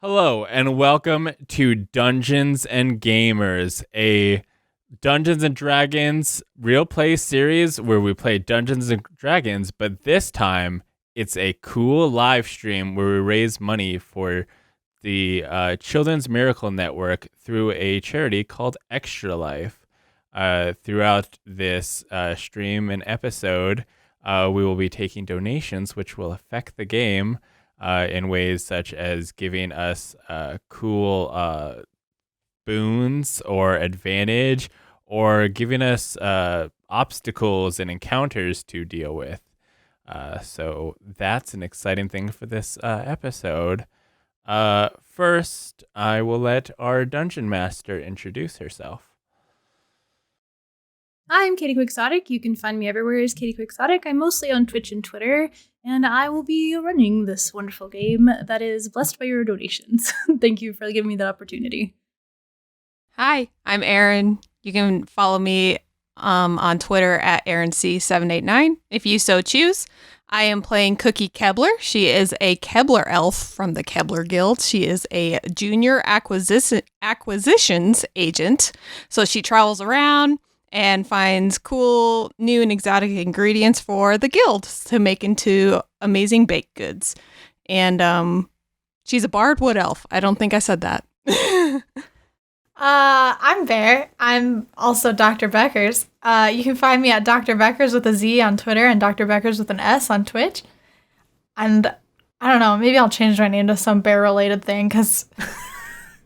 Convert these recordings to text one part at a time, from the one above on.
Hello, and welcome to Dungeons and Gamers, a Dungeons and Dragons real play series where we play Dungeons and Dragons, but this time it's a cool live stream where we raise money for the Children's Miracle Network through a charity called Extra Life. Throughout this stream and episode, we will be taking donations, which will affect the game in ways such as giving us cool boons or advantage, or giving us obstacles and encounters to deal with. So that's an exciting thing for this episode. First, I will let our Dungeon Master introduce herself. I'm Katie Quixotic. You can find me everywhere as Katie Quixotic. I'm mostly on Twitch and Twitter, and I will be running this wonderful game that is blessed by your donations. Thank you for giving me that opportunity. Hi, I'm Erin. You can follow me on Twitter at ErinC789 if you so choose. I am playing Cookie Kebler. She is a Kebler elf from the Kebler Guild. She is a junior acquisitions agent. So she travels around and finds cool, new, and exotic ingredients for the guild to make into amazing baked goods. And she's a bard wood elf. I don't think I said that. I'm Bear. I'm also Dr. Beckers. You can find me at Dr. Beckers with a Z on Twitter and Dr. Beckers with an S on Twitch. And I don't know, maybe I'll change my name to some bear-related thing, because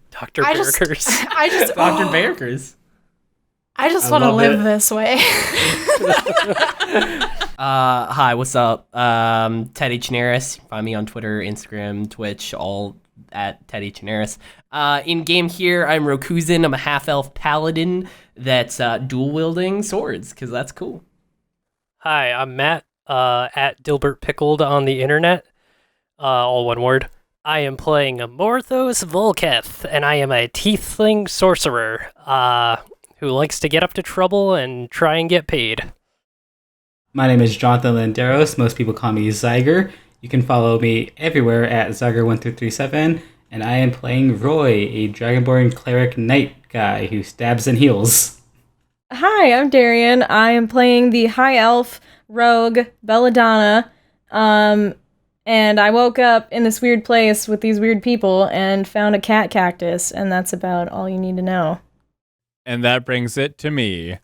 Dr. Beckers. Dr. Beckers. I just want to live this way. Hi, what's up? Teddy Chinaris. Find me on Twitter, Instagram, Twitch, all at Teddy Chinaris. In game here, I'm Rokuzin. I'm a half-elf paladin that's dual-wielding swords, because that's cool. Hi, I'm Matt, at Dilbert Pickled on the internet, all one word. I am playing Amorthos Volketh, and I am a tiefling sorcerer, who likes to get up to trouble and try and get paid. My name is Jonathan Landeros. Most people call me Zyger. You can follow me everywhere at Zyger1337, and I am playing Roy, a Dragonborn cleric knight guy who stabs and heals. Hi, I'm Darian. I am playing the high elf rogue Belladonna, and I woke up in this weird place with these weird people and found a cat cactus, and that's about all you need to know. And that brings it to me,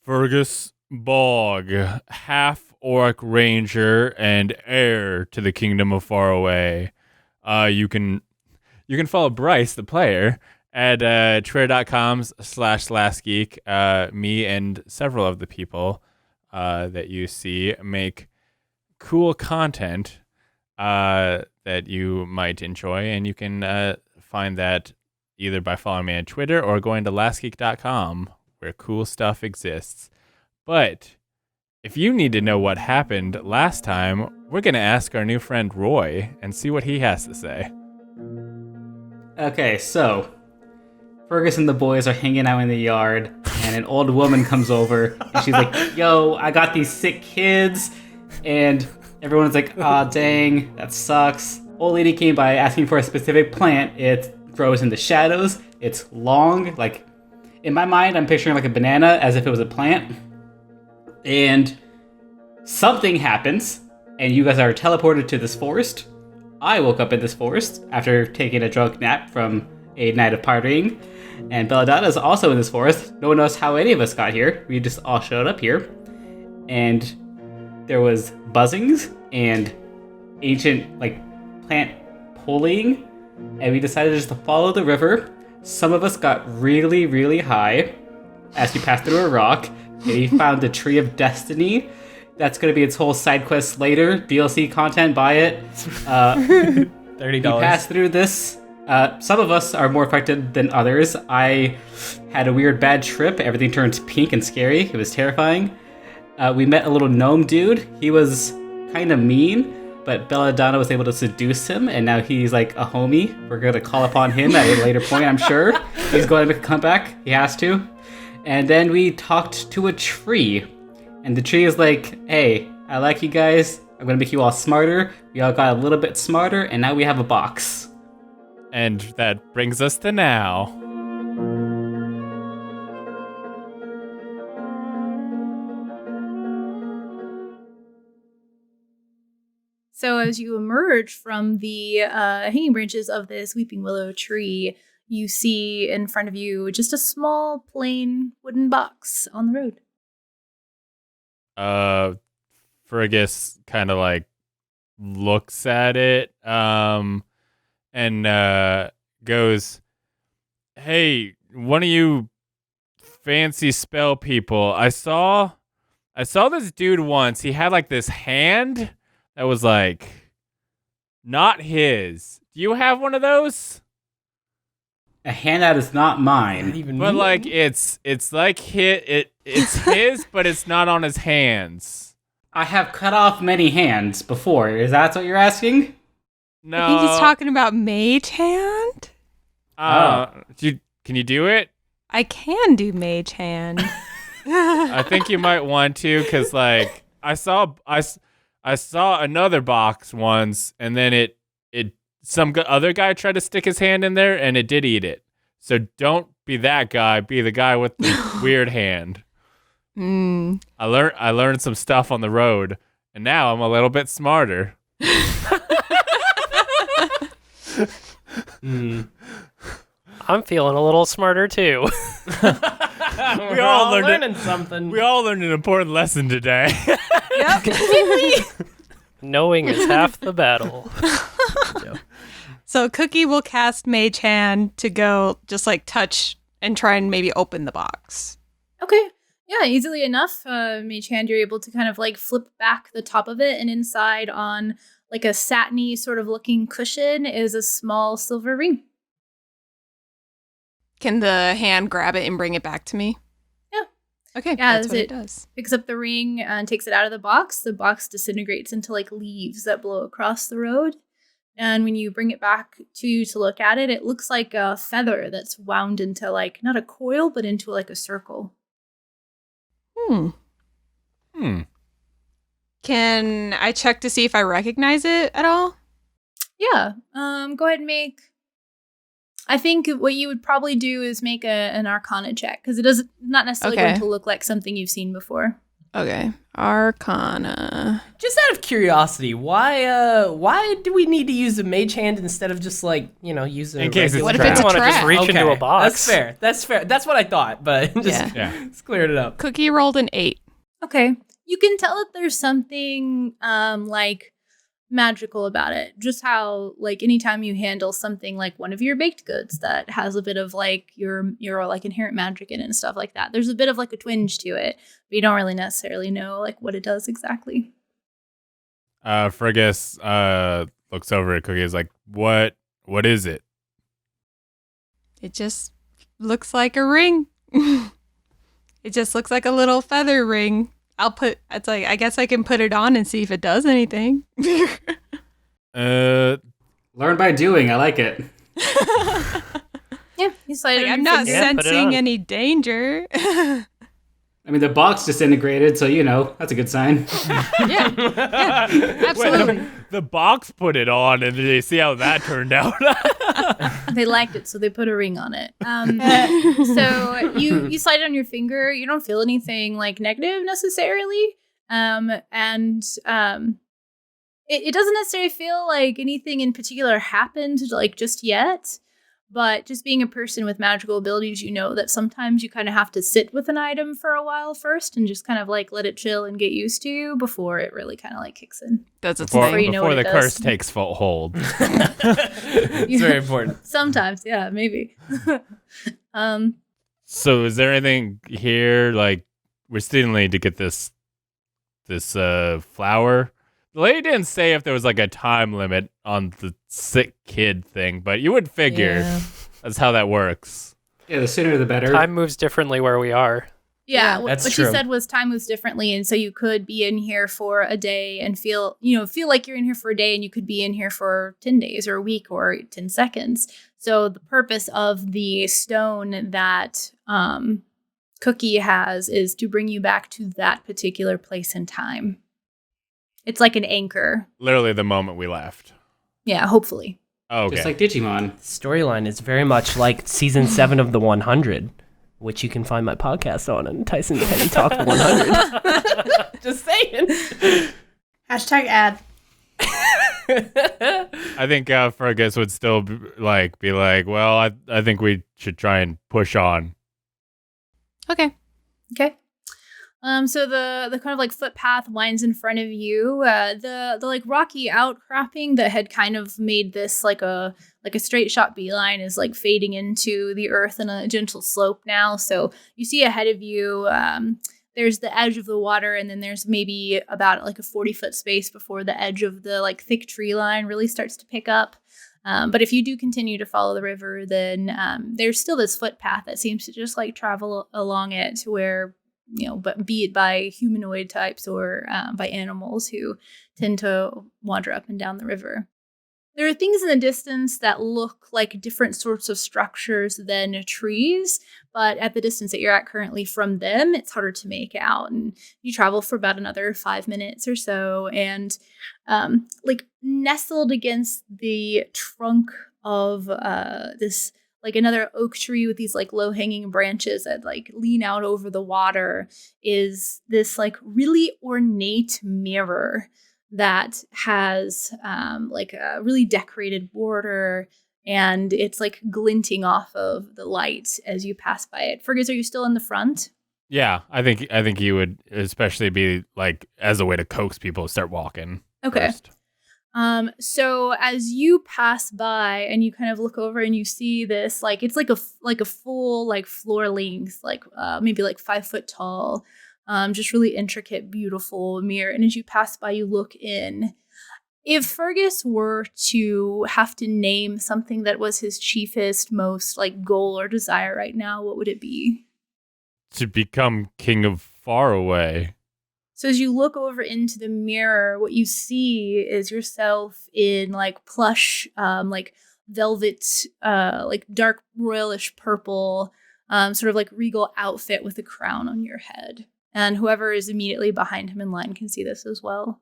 Ferngus Bog, half-orc ranger and heir to the kingdom of Faraway. You can follow Bryce, the player, at twitter.com/lastgeek. Me and several of the people that you see make cool content that you might enjoy, and you can find that either by following me on Twitter or going to lastgeek.com, where cool stuff exists. But if you need to know what happened last time, we're going to ask our new friend Roy and see what he has to say. Okay, so Fergus and the boys are hanging out in the yard, and an old woman comes over, and she's like, yo, I got these sick kids, and everyone's like, aw, dang, that sucks. Old lady came by asking for a specific plant. It grows in the shadows. It's long, like, in my mind, I'm picturing like a banana as if it was a plant. And something happens, and you guys are teleported to this forest. I woke up in this forest after taking a drunk nap from a night of partying. And Belladonna is also in this forest. No one knows how any of us got here. We just all showed up here. And there was buzzings and ancient, like, plant pulling. And we decided just to follow the river. Some of us got really, really high as we passed through a rock. And we found the Tree of Destiny. That's going to be its whole side quest later. DLC content, buy it. $30. We passed through this. Some of us are more affected than others. I had a weird bad trip. Everything turned pink and scary. It was terrifying. We met a little gnome dude. He was kind of mean, but Belladonna was able to seduce him, and now he's like a homie. We're going to call upon him at a later point, I'm sure. He's going to make a comeback. He has to. And then we talked to a tree. And the tree is like, hey, I like you guys. I'm going to make you all smarter. We all got a little bit smarter, and now we have a box. And that brings us to now. So as you emerge from the hanging branches of this weeping willow tree, you see in front of you just a small, plain wooden box on the road. Fergus kind of like looks at it and goes, "Hey, one of you fancy spell people, I saw this dude once. He had like this hand that was like not his. Do you have one of those?" A handout is not mine. But like it's like it's his, but it's not on his hands. I have cut off many hands before. Is that what you're asking? No. I think he's talking about mage hand. Can you do it? I can do mage hand. I think you might want to, because like I saw another box once, and then some other guy tried to stick his hand in there, and it did eat it. So don't be that guy. Be the guy with the weird hand. Mm. I learned some stuff on the road, and now I'm a little bit smarter. I'm feeling a little smarter too. We're all learning something. We all learned an important lesson today. Yep. Knowing is half the battle. So Cookie will cast Mage Hand to go just like touch and try and maybe open the box. Okay. Yeah, easily enough. Mage Hand, you're able to kind of like flip back the top of it, and inside on like a satiny sort of looking cushion is a small silver ring. Can the hand grab it and bring it back to me? Yeah. Okay, Yeah, that's what it it does. picks up the ring and takes it out of the box. The box disintegrates into like leaves that blow across the road. And when you bring it back to you to look at it, it looks like a feather that's wound into like, not a coil, but into like a circle. Can I check to see if I recognize it at all? Yeah. Go ahead and make. I think what you would probably do is make an Arcana check, because it doesn't not necessarily Okay. going to look like something you've seen before. Okay. Arcana. Just out of curiosity, why do we need to use a mage hand instead of just like, use a In case it's regular- What if trap. it's I a want to just trap? reach into a box. That's fair. That's what I thought, but Yeah. just cleared it up. Cookie rolled an 8. Okay. You can tell that there's something like magical about it. Just how like anytime you handle something like one of your baked goods that has a bit of like your like inherent magic in it and stuff like that, there's a bit of like a twinge to it, but you don't really necessarily know like what it does exactly. Fergus looks over at Cookie, is like, what is it? It just looks like a ring. It just looks like a little feather ring. I guess I can put it on and see if it does anything. Learn by doing. I like it. Yeah, you slide it on I'm your not finger. Yeah, put it sensing on. any danger. I mean, the box disintegrated, so that's a good sign. Yeah, absolutely. The box put it on, and they see how that turned out. They liked it, so they put a ring on it. So you slide it on your finger. You don't feel anything like negative necessarily, it doesn't necessarily feel like anything in particular happened like just yet. But just being a person with magical abilities, you know that sometimes you kind of have to sit with an item for a while first and just kind of like let it chill and get used to before it really kind of like kicks in. Does its before thing. you know before what the it does. curse takes full hold. It's very important. Sometimes, yeah, maybe. So is there anything here, like, we still need to get this flower? The lady didn't say if there was like a time limit on the sick kid thing, but you would figure that's how that works. Yeah, the sooner the better. Time moves differently where we are. Yeah, that's what true. she said was time moves differently, and so you could be in here for a day and feel like you're in here for a day, and you could be in here for 10 days or a week or 10 seconds. So the purpose of the stone that Cookie has is to bring you back to that particular place and time. It's like an anchor. Literally the moment we left. Yeah, hopefully. Oh, okay. Just like Digimon. Storyline is very much like season 7 of The 100, which you can find my podcast on and Tyson Petty Talk 100. Just saying. Hashtag ad. I think Fergus would still be like, well, I think we should try and push on. Okay. Okay. So the kind of like footpath winds in front of you. The like rocky outcropping that had kind of made this like a straight shot beeline is like fading into the earth in a gentle slope now. So you see ahead of you, there's the edge of the water, and then there's maybe about like a 40-foot space before the edge of the like thick tree line really starts to pick up. But if you do continue to follow the river, then there's still this footpath that seems to just like travel along it to where, but be it by humanoid types or by animals who tend to wander up and down the river. There are things in the distance that look like different sorts of structures than trees, but at the distance that you're at currently from them, it's harder to make out. And you travel for about another 5 minutes or so, and like nestled against the trunk of this like another oak tree with these like low hanging branches that like lean out over the water is this like really ornate mirror that has like a really decorated border, and it's like glinting off of the light as you pass by it. Fergus, are you still in the front? Yeah, I think you would especially be like as a way to coax people to start walking. Okay. First. So as you pass by and you kind of look over and you see this, like it's like a full like floor length, like maybe like 5 foot tall, just really intricate, beautiful mirror. And as you pass by, you look in. If Fergus were to have to name something that was his chiefest, most like goal or desire right now, what would it be? To become king of Faraway. So as you look over into the mirror, what you see is yourself in like plush, like velvet, like dark royalish purple, sort of like regal outfit with a crown on your head. And whoever is immediately behind him in line can see this as well.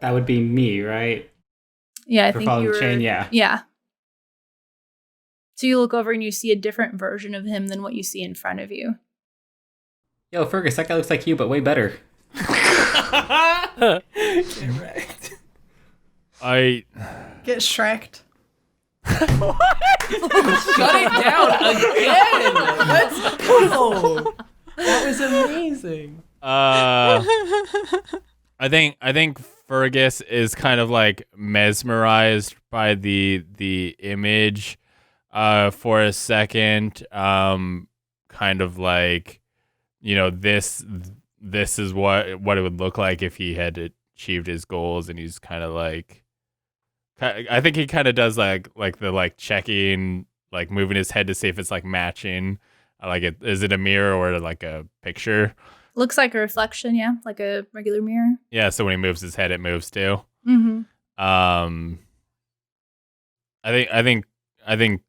That would be me, right? Yeah, I For think following you the were. chain, yeah. Yeah. So you look over and you see a different version of him than what you see in front of you. Yo, Fergus, that guy looks like you, but way better. Correct. Get Shrek'd. Shut it down again. Let's go. That was amazing. I think Fergus is kind of like mesmerized by the image for a second. Kind of like, this is what it would look like if he had achieved his goals, and he's kind of like, I think he kind of does like the like checking, like moving his head to see if it's like matching. Like, is it a mirror or like a picture? Looks like a reflection, yeah, like a regular mirror. Yeah, so when he moves his head, it moves too. Mm-hmm. I think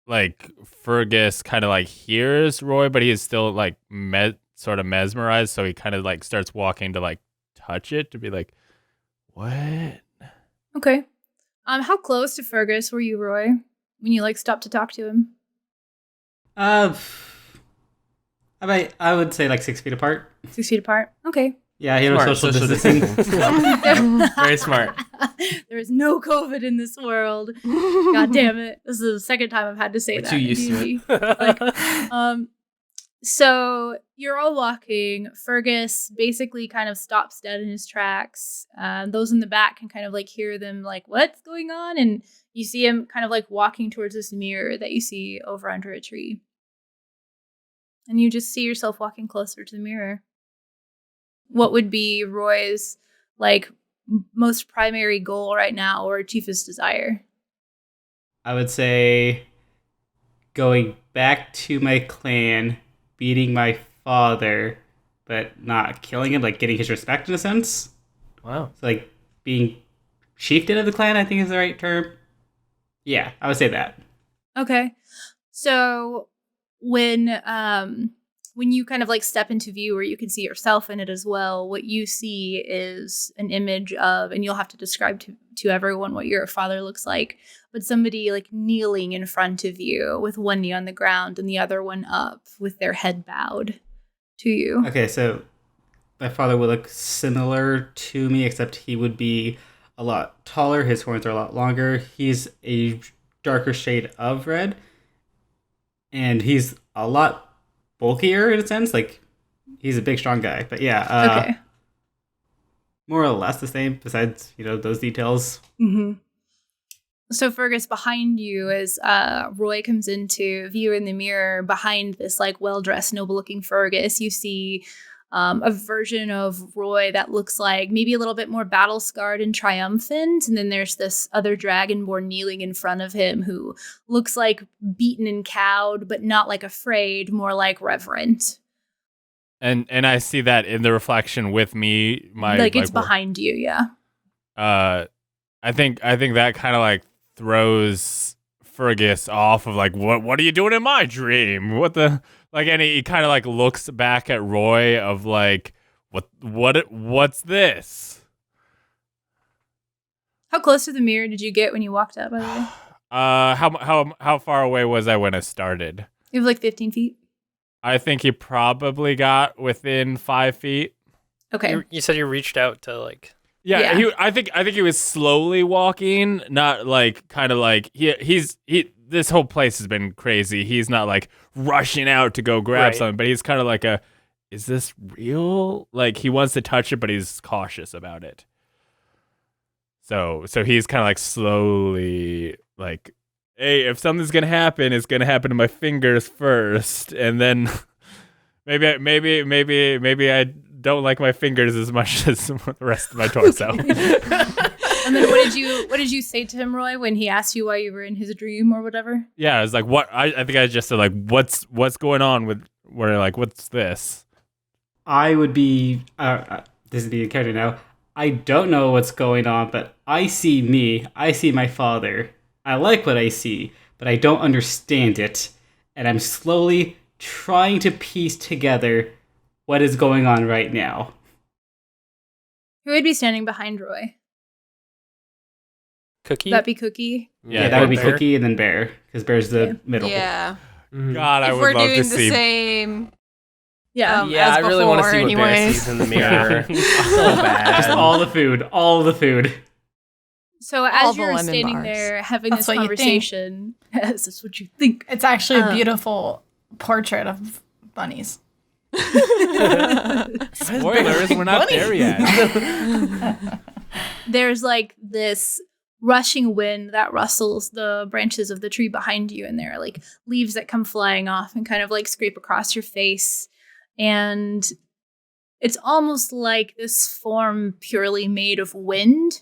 like Fergus kind of like hears Roy, but he is still like sort of mesmerized, so he kind of like starts walking to like touch it to be like, what? Okay. How close to Fergus were you, Roy, when you like stopped to talk to him? I would say like 6 feet apart. 6 feet apart. Okay. Yeah, he Smart. was social distancing. Very smart. There is no COVID in this world. God damn it. This is the second time I've had to say We're that. too used to it. Like, so you're all walking. Fergus basically kind of stops dead in his tracks. Those in the back can kind of like hear them like, what's going on? And you see him kind of like walking towards this mirror that you see over under a tree. And you just see yourself walking closer to the mirror. What would be Roy's like most primary goal right now or chiefest desire? I would say going back to my clan, beating my father, but not killing him, like getting his respect in a sense. Wow. So like being chieftain of the clan, I think is the right term. Yeah, I would say that. Okay. So when when you kind of like step into view where you can see yourself in it as well, what you see is an image of, and you'll have to describe to everyone what your father looks like, but somebody like kneeling in front of you with one knee on the ground and the other one up with their head bowed to you. Okay, so my father would look similar to me, except he would be a lot taller. His horns are a lot longer. He's a darker shade of red, and he's a lot bulkier in a sense. Like, he's a big, strong guy. But yeah, Okay. more or less the same. Besides, those details. Mm-hmm. So Fergus, behind you, as Roy comes into view in the mirror, behind this like well-dressed, noble-looking Fergus, you see a version of Roy that looks like maybe a little bit more battle-scarred and triumphant. And then there's this other dragonborn kneeling in front of him who looks like beaten and cowed, but not like afraid, more like reverent. And I see that in the reflection with me. It's behind you, yeah. I think that kind of like throws Fergus off of like, what are you doing in my dream? What the like? And he kind of like looks back at Roy of like, what's this? How close to the mirror did you get when you walked up, by the way? How far away was I when I started? You have like 15 feet. I think he probably got within 5 feet. Okay. You said you reached out to like. Yeah. Yeah. I think he was slowly walking, not like kind of like he's this whole place has been crazy. He's not like rushing out to go grab Right. something, but he's kind of like is this real? Like he wants to touch it, but he's cautious about it. So he's kind of like slowly like, hey, if something's gonna happen, it's gonna happen to my fingers first, and then maybe I don't like my fingers as much as the rest of my torso. And then what did you say to him, Roy, when he asked you why you were in his dream or whatever? Yeah, I was like, what? I think I just said like, what's going on with? Where like, what's this? I would be. This is being a character now. I don't know what's going on, but I see me. I see my father. I like what I see, but I don't understand it, and I'm slowly trying to piece together what is going on right now. Who would be standing behind Roy? Cookie? Would that be Cookie? Yeah, that would be Bear. Cookie and then Bear, because Bear's the Okay. middle. Yeah. God, I If would we're love doing to the see. same. Yeah. Yeah, as I really want to before, see what Bear anyways. sees in the mirror. So bad. Just all the food. So All as the you're lemon standing bars. there having That's this what you think. conversation, yes, that's what you think. It's actually a Um, beautiful portrait of bunnies. Spoilers, we're not there yet. There's like this rushing wind that rustles the branches of the tree behind you, and there are like leaves that come flying off and kind of like scrape across your face. And it's almost like this form purely made of wind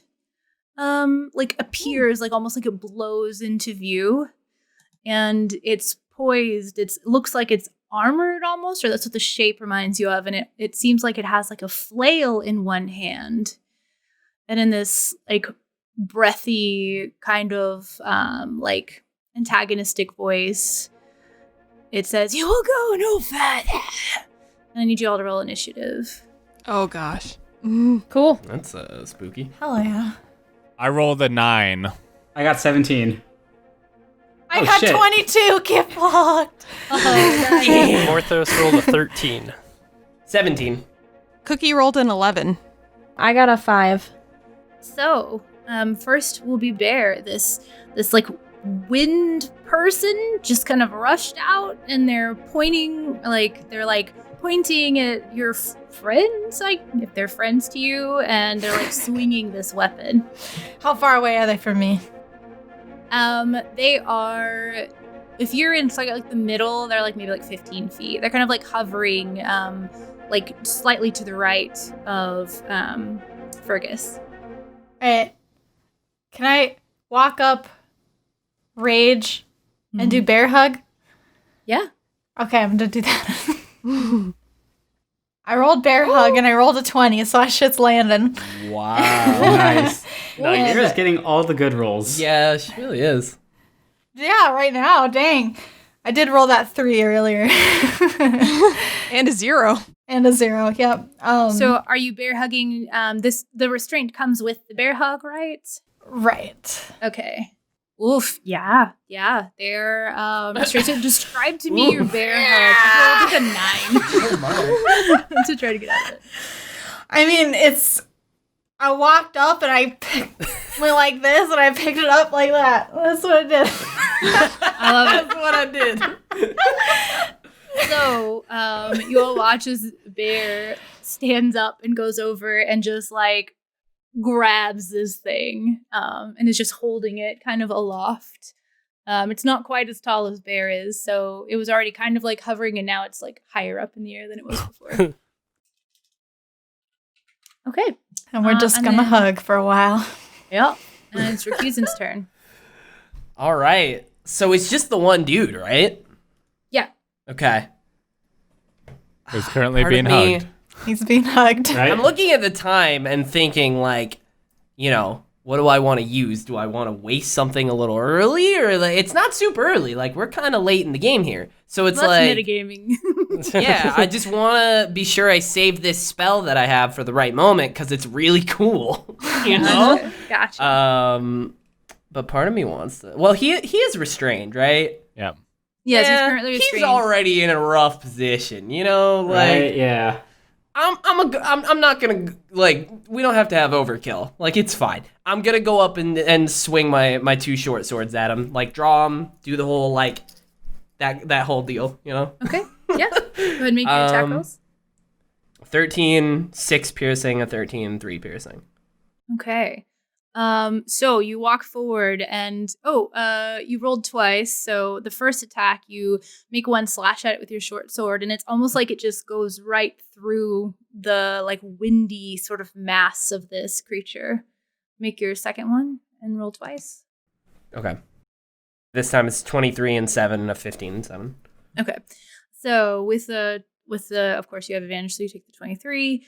like appears, like almost like it blows into view, and it's poised. It looks like it's armored almost, or that's what the shape reminds you of. And it seems like it has like a flail in one hand, and in this like breathy kind of like antagonistic voice, it says, "You will go no further." And I need you all to roll initiative. Oh gosh. Cool. That's spooky. Hell yeah. I rolled a 9. I got 17. I Oh, got shit. 22. Get fucked. Morthos rolled a 13. 17. Cookie rolled an 11. I got a 5. So, first will be Bear. This like wind person just kind of rushed out, and they're pointing at your friends, like if they're friends to you, and they're like swinging this weapon. How far away are they from me? They are. If you're in like the middle, they're like maybe like 15 feet. They're kind of like hovering, like slightly to the right of Fergus. All right. Can I walk up, rage, and do bear hug? Yeah. Okay, I'm gonna do that. I rolled bear hug and I rolled a 20, so that shit's landing. Wow. Nice. And- You're just getting all the good rolls. Yeah, she really is. Yeah, right now, dang. I did roll that 3 earlier. And a 0. And a 0, yep. So are you bear hugging? The restraint comes with the bear hug, right? Right. Okay. Oof. Yeah. They're restricted. Describe to me your bear hug. I rolled like a 9 to try to get out of it. I mean, I walked up and I went like this and I picked it up like that. That's what I did. I love it. That's what I did. So, you all watch as Bear stands up and goes over and just like grabs this thing, and is just holding it kind of aloft. It's not quite as tall as Bear is, so it was already kind of like hovering, and now it's like higher up in the air than it was before. Okay. And we're just and gonna then- hug for a while. Yep. And it's Rakuzen's turn. All right. So it's just the one dude, right? Yeah. Okay. Who's currently Part of being me- hugged. He's being hugged. Right? I'm looking at the time and thinking, like, what do I want to use? Do I want to waste something a little early, or like, it's not super early? Like, we're kind of late in the game here, so it's That's like, metagaming. yeah, I just want to be sure I save this spell that I have for the right moment because it's really cool, you know. Gotcha. But part of me wants to. Well, he is restrained, right? Yeah. Yes, Yeah, he's currently restrained. He's already in a rough position, you know. Like, Right? Yeah. I'm not gonna, like, we don't have to have overkill. Like, it's fine. I'm gonna go up and swing my 2 short swords at him, like draw him, do the whole like that whole deal, you know. Okay. Yeah. Go ahead and make your attack rolls. 13, 6 piercing, a 13, 3 piercing. Okay. So you walk forward and you rolled twice. So the first attack, you make one slash at it with your short sword, and it's almost like it just goes right through the like windy sort of mass of this creature. Make your second one and roll twice. Okay. This time it's 23 and 7, a 15 and 7. Okay. So with the of course you have advantage, so you take the 23.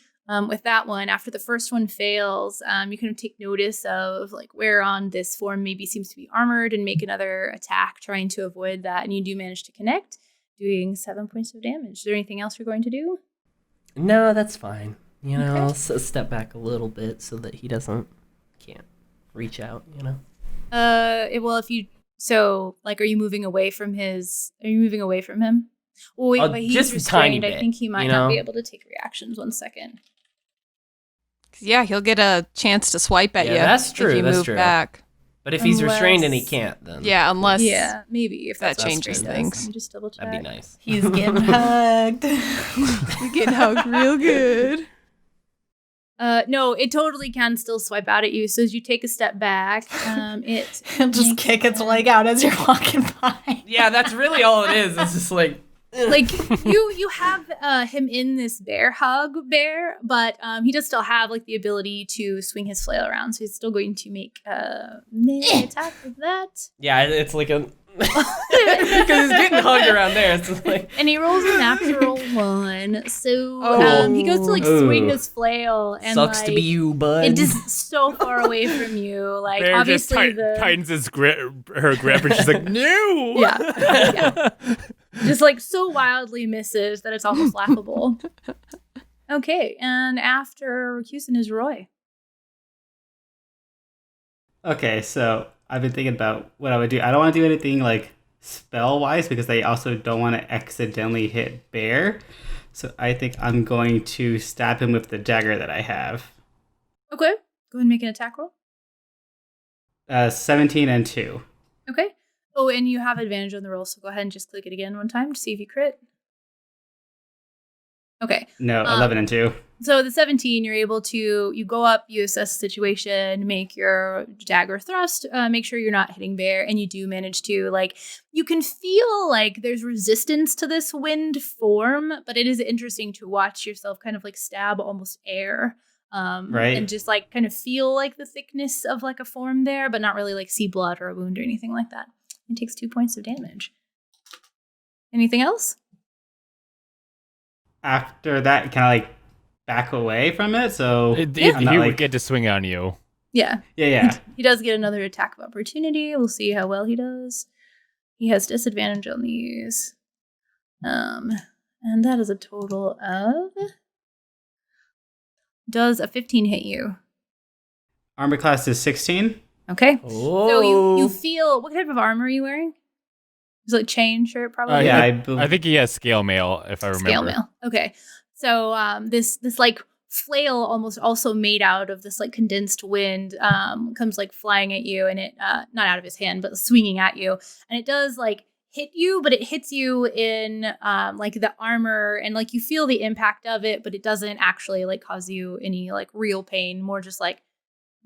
With that one, after the first one fails, you kind of take notice of like where on this form maybe seems to be armored and make another attack trying to avoid that. And you do manage to connect, doing 7 points of damage. Is there anything else you're going to do? No, that's fine. You know, Okay. I'll step back a little bit so that he can't reach out, you know. Well, are you moving away from him? Oh, wait, but he's just a tiny restrained. I bit, think he might you not know? be able to take reactions. 1 second. Yeah, he'll get a chance to swipe at Yeah, you. that's true, If you that's move true. back. But if he's restrained and he Unless- can't, then Yeah, unless Yeah, maybe if that that's what changes Spring does. things. Let me just double check. that'd be nice. He's getting hugged. you get hugged real good. No, it totally can still swipe out at you. So as you take a step back, it He'll just makes kick its a- leg out as you're walking by. Yeah, that's really all it is. It's just like, Like you have him in this bear, but he does still have like the ability to swing his flail around. So he's still going to make a melee attack with that. yeah, it's like a because he's getting hugged around there. It's like, And he rolls a natural 1. So Oh. he goes to like swing his flail and sucks like, to be you, bud. it is so far away from you. Like Bear just obviously tightens her grip, and she's like, "No!" Yeah. Just like so wildly misses that it's almost laughable. Okay, and after Rakuzen is Roy. Okay, so I've been thinking about what I would do. I don't want to do anything like spell wise because I also don't want to accidentally hit Bear. So I think I'm going to stab him with the dagger that I have. Okay, go ahead and make an attack roll. 17 and 2. Okay. Oh, and you have advantage on the roll, so go ahead and just click it again one time to see if you crit. Okay. No, 11 and 2. So the 17, you're able to, you go up, you assess the situation, make your dagger thrust, make sure you're not hitting Bear, and you do manage to, like, you can feel like there's resistance to this wind form, but it is interesting to watch yourself kind of like stab almost air. Right. And just like kind of feel like the thickness of like a form there, but not really like see blood or a wound or anything like that. It takes 2 points of damage. Anything else? After that, can I like back away from it? So He I'm not, would like- get to swing on you. Yeah. yeah. He does get another attack of opportunity. We'll see how well he does. he has disadvantage on these. And that is a total of... Does a 15 hit you? Armor class is 16. Okay. Oh. So you feel... What type of armor are you wearing? Is it chain shirt, probably? Yeah, I think he has scale mail, if I remember. Scale mail. Okay. So this like flail, almost also made out of this like condensed wind, comes like flying at you, and it not out of his hand, but swinging at you, and it does like hit you, but it hits you in like the armor, and like you feel the impact of it, but it doesn't actually like cause you any like real pain. More just like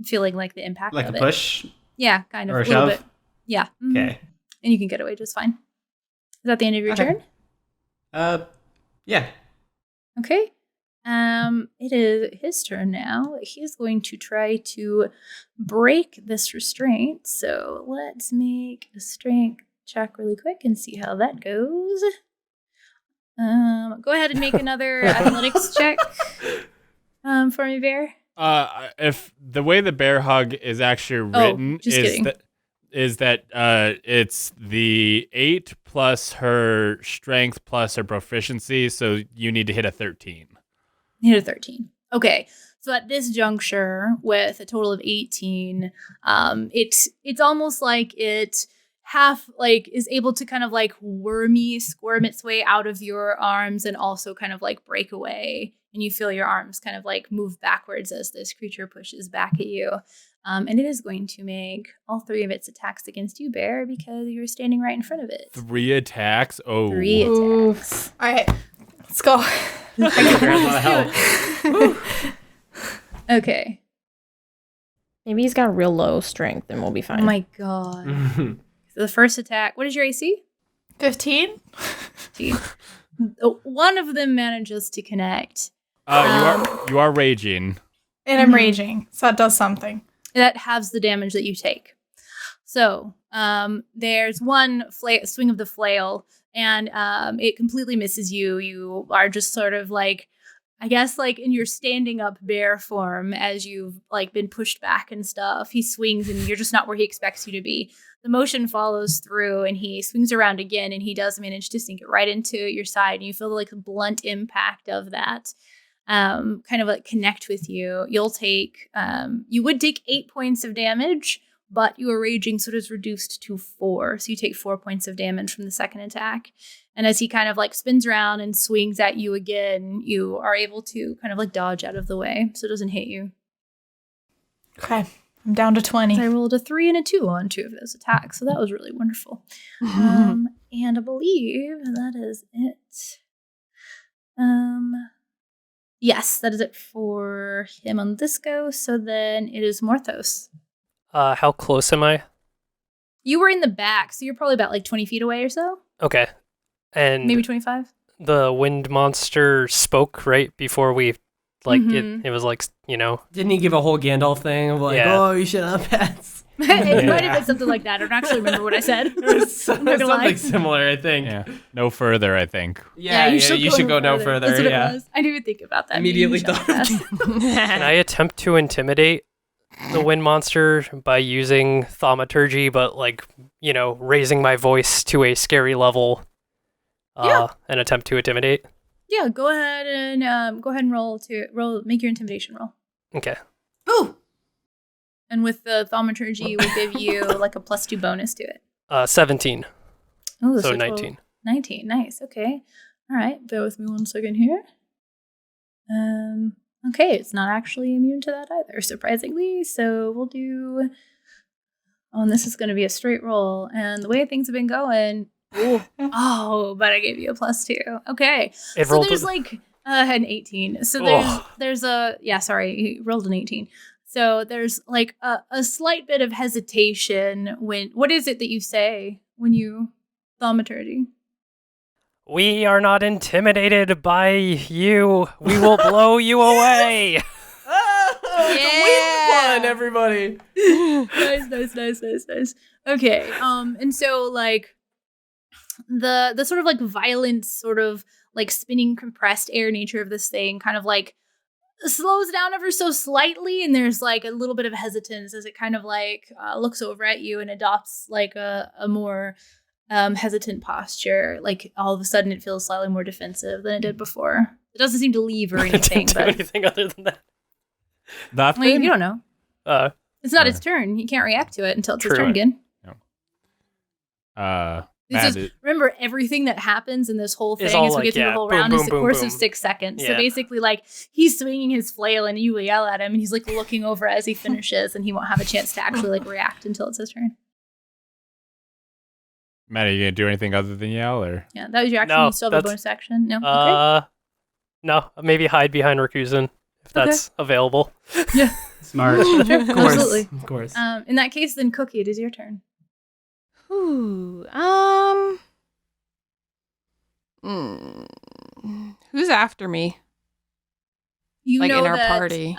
feeling like the impact like of a it. push. Yeah, kind of or a a little shove. bit. Yeah. Mhm. Okay. And you can get away just fine. Is that the end of your Okay. turn? Yeah. Okay. It is his turn now. He's going to try to break this restraint. So let's make a strength check really quick and see how that goes. Go ahead and make another athletics check for me, Bear. If the way the bear hug is actually written just kidding. is that it's the 8 plus her strength plus her proficiency, so you need to hit a 13. You hit a 13. Okay. So at this juncture, with a total of 18, it's almost like it half like is able to kind of like squirm its way out of your arms and also kind of like break away. And you feel your arms kind of like move backwards as this creature pushes back at you. And it is going to make all 3 of its attacks against you, Bear, because you're standing right in front of it. 3 attacks? Oh. 3 attacks. All right, let's go. Okay. Maybe he's got real low strength and we'll be fine. Oh my god. So the first attack, what is your AC? 15. One of them manages to connect. You are raging. And I'm raging, so that does something. That halves the damage that you take. So there's one swing of the flail, and it completely misses you. You are just sort of like, I guess, like in your standing up bear form as you've like been pushed back and stuff. He swings, and you're just not where he expects you to be. The motion follows through, and he swings around again, and he does manage to sink it right into your side, and you feel like the blunt impact of that. Kind of like connect with you. You'll take, you would take 8 points of damage, but your raging sort of is reduced to 4. So you take 4 points of damage from the second attack. And as he kind of like spins around and swings at you again, you are able to kind of like dodge out of the way so it doesn't hit you. Okay, I'm down to 20. So I rolled a 3 and a 2 on 2 of those attacks. So that was really wonderful. And I believe that is it. Yes, that is it for him on this go. So then it is Morthos. How close am I? You were in the back, so you're probably about like 20 feet away or so. Okay. And Maybe 25. the wind monster spoke right before we, like, it was like, you know. Didn't he give a whole Gandalf thing of like, Yeah. oh, you should have pets? It might have been something like that. I don't actually remember what I said. It was I'm not gonna lie. something similar, I think. Yeah. No further, I think. Yeah, you should go no further. That's what Yeah. it was. I didn't even think about that. Immediately Maybe you thought should of have Can I attempt to intimidate the wind monster by using thaumaturgy, but like, you know, raising my voice to a scary level and attempt to intimidate? Yeah, go ahead and roll. Make your intimidation roll. Okay. Ooh. And with the thaumaturgy, we'll give you like a +2 bonus to it. 17. Oh, So 12. 19. 19, nice. Okay. All right, bear with me one second here. Okay, it's not actually immune to that either, surprisingly. So we'll do... Oh, and this is going to be a straight roll. And the way things have been going... but I gave you a +2. Okay. It So rolled there's like an 18. So there's a... Yeah, sorry, you rolled an 18. So there's like a slight bit of hesitation when... What is it that you say when you thaumaturgy? We are not intimidated by you. We will blow you away. Wind pun, everybody. Nice. Okay. And so like the sort of like violent sort of like spinning compressed air nature of this thing kind of like slows down ever so slightly, and there's like a little bit of hesitance as it kind of like looks over at you and adopts like a more hesitant posture. Like all of a sudden it feels slightly more defensive than it did before. It doesn't seem to leave or It anything, didn't do but anything other than that. That I mean, thing? you don't know. It's not its turn. You can't react to it until it's its True. turn again. Matt, Remember, everything that happens in this whole thing It's all as we like, get through yeah, the whole boom, round boom, is the boom, course boom. of 6 seconds. So Yeah. basically, like, he's swinging his flail and you yell at him and he's like looking over as he finishes and he won't have a chance to actually like react until it's his turn. Matt, are you gonna do anything other than yell, or? Yeah, that was your action. No, You still have a that's- bonus action? No? Okay. No, maybe hide behind Rakuzen if that's available. Smart. Sure, Of course. absolutely. Of course. In that case, then Cookie, it is your turn. Ooh, who's after me? You Like, know in our that, party.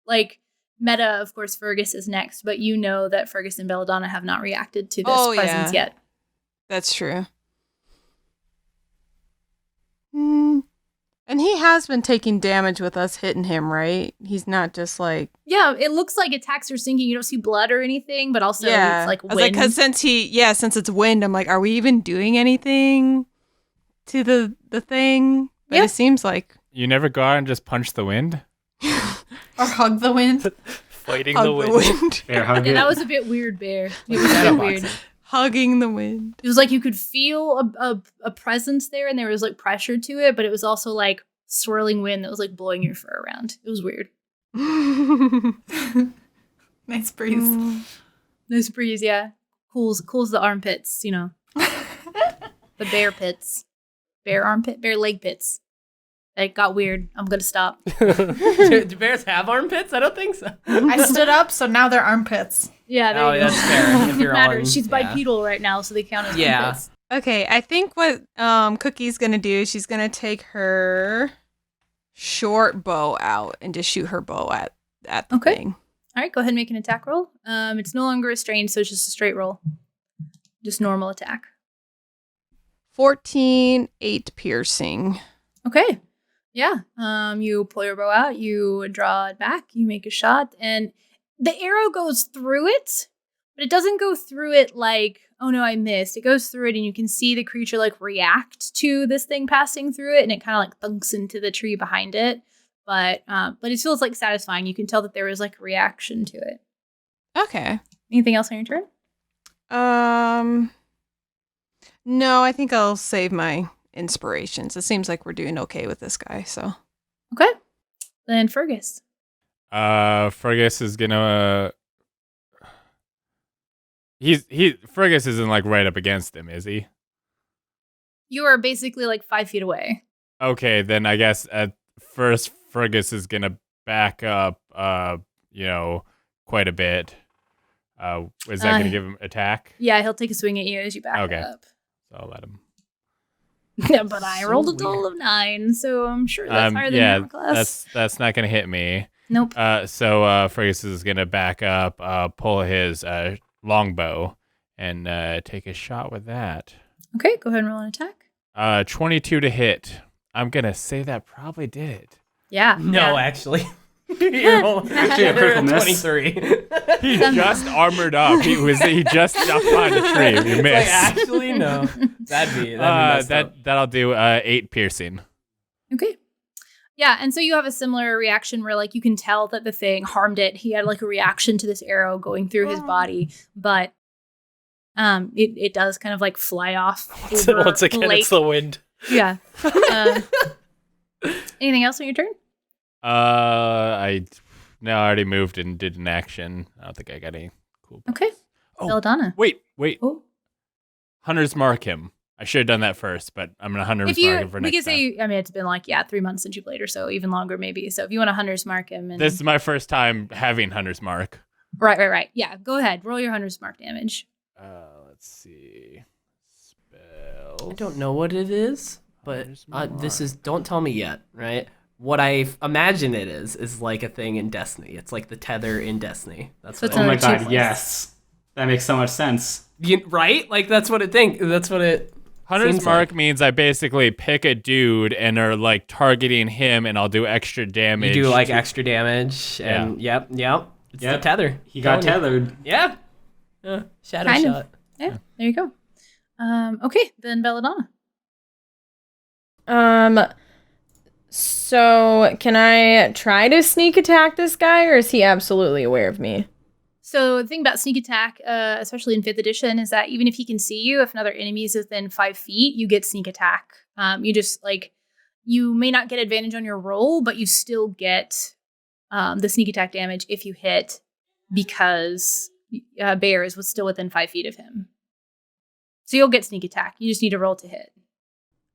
like meta, of course, Fergus is next, but you know that Fergus and Belladonna have not reacted to this Oh, presence yeah. yet. That's true. And he has been taking damage with us hitting him, right? He's not just like Yeah, it looks like attacks are sinking. You don't see blood or anything, but also yeah. it's like I was like, wind. because since it's wind, I'm like, are we even doing anything to the thing? But Yeah. it seems like You never go out and just punch the wind? Or hug the wind. Fighting hug the wind. Bear hug Yeah, it. that was a bit weird, Bear. It was a bit weird. hugging the wind. It was like you could feel a presence there, and there was like pressure to it, but it was also like swirling wind that was like blowing your fur around. It was weird. Nice breeze. Nice breeze, yeah. Cools the armpits, you know. The bear pits, bear armpit, bear leg pits. It got weird. I'm gonna stop. Do bears have armpits? I don't think so. I stood up, so now they're armpits. Yeah, there Oh, you go. that's fair. If It you're matters. on- She's yeah. bipedal right now, so they count as Yeah. armpits. Okay, I think what Cookie's gonna do is she's gonna take her short bow out and just shoot her bow at the Okay. thing. All right, go ahead and make an attack roll. It's no longer restrained, so it's just a straight roll. Just normal attack. 14, 8 piercing. Okay. Yeah. You pull your bow out, you draw it back, you make a shot, and the arrow goes through it, but it doesn't go through it like, oh no, I missed. It goes through it, and you can see the creature like react to this thing passing through it, and it kind of like thunks into the tree behind it. But it feels like satisfying. You can tell that there was like a reaction to it. Okay. Anything else on your turn? No, I think I'll save my inspirations. It seems like we're doing okay with this guy, so. Okay. Then Fergus. Fergus is gonna. Fergus isn't like right up against him, is he? You are basically like 5 feet away. Okay, then I guess at first Fergus is gonna back up, quite a bit. Is that gonna give him attack? Yeah, he'll take a swing at you as you back Okay. up. So I'll let him. Yeah, but I So rolled a total of 9, so I'm sure that's higher than yeah, your class. that's not gonna hit me. Nope. So Fergus is gonna back up, pull his longbow, and take a shot with that. Okay, go ahead and roll an attack. 22 to hit. I'm gonna say that probably did it. Yeah. No, yeah. actually. You're rolling- Actually, a critical miss. 23. He just armored up. He just stuck behind the tree. You It's like, missed. actually, no. That'd be messed up. That'll do 8 piercing. Okay. Yeah, and so you have a similar reaction where like you can tell that the thing harmed it. He had like a reaction to this arrow going through his body, but it does kind of like fly off. over Once again, lake. it's the wind. Yeah. Anything else on your turn? I already moved and did an action. I don't think I got any cool. Okay. Oh. Belladonna. Wait. Oh. Hunter's mark him. I should have done that first, but I'm gonna hunter's If you, mark him for we next could time. say, I mean, it's been like 3 months since you played or so, even longer maybe. So if you want to hunter's mark him, and This is my first time having hunter's mark. right. Yeah, go ahead, roll your hunter's mark damage. Let's see. Spell. I don't know what it is, but Hunter's mark. this is. Don't tell me yet, right? What I imagine it is like a thing in Destiny. It's like the tether in Destiny. That's So what it's Oh my another 2 god, points. yes. That makes so much sense. right? Like that's what it think. That's what it. Hunter's seems mark like. means I basically pick a dude and are like targeting him, and I'll do extra You damage. do like to- extra damage, and yep. It's the Yep. tether. He got Telling you. tethered. Yeah. Shadow Kind of. shot. Yeah, there you go. Okay, then Belladonna. So can I try to sneak attack this guy, or is he absolutely aware of me? So the thing about sneak attack, especially in 5th edition, is that even if he can see you, if another enemy is within 5 feet, you get sneak attack. You just you may not get advantage on your roll, but you still get the sneak attack damage if you hit, because Bear is still within 5 feet of him. So you'll get sneak attack. You just need to roll to hit.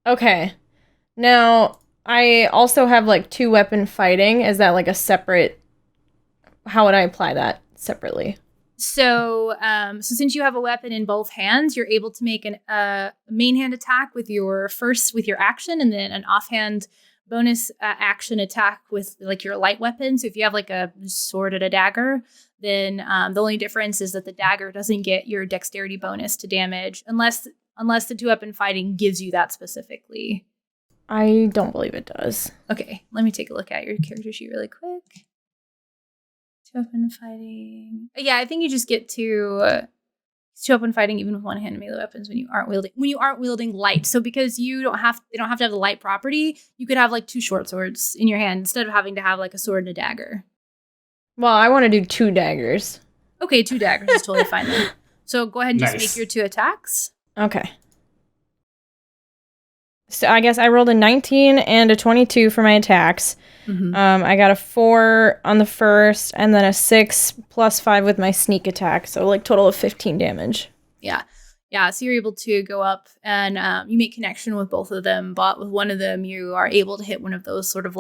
Okay. Now, I also have 2-weapon fighting. Is that a separate... How would I apply that separately? So since you have a weapon in both hands, you're able to make a main hand attack with your action, and then an offhand bonus action attack with your light weapon. So if you have a sword and a dagger, then the only difference is that the dagger doesn't get your dexterity bonus to damage unless the 2-weapon fighting gives you that specifically. I don't believe it does. Okay, let me take a look at your character sheet really quick. 2-weapon fighting. Yeah, I think you just get to 2-weapon fighting even with one-handed melee weapons when you aren't wielding light. So because they don't have to have the light property, you could have 2 short swords in your hand instead of having to have a sword and a dagger. Well, I want to do 2 daggers. Okay, 2 daggers is totally fine then. So go ahead and just Nice. make your 2 attacks. Okay. So I guess I rolled a 19 and a 22 for my attacks. Mm-hmm. I got a 4 on the first, and then a 6 plus 5 with my sneak attack. So total of 15 damage. Yeah. So you're able to go up and you make connection with both of them, but with one of them, you are able to hit one of those sort of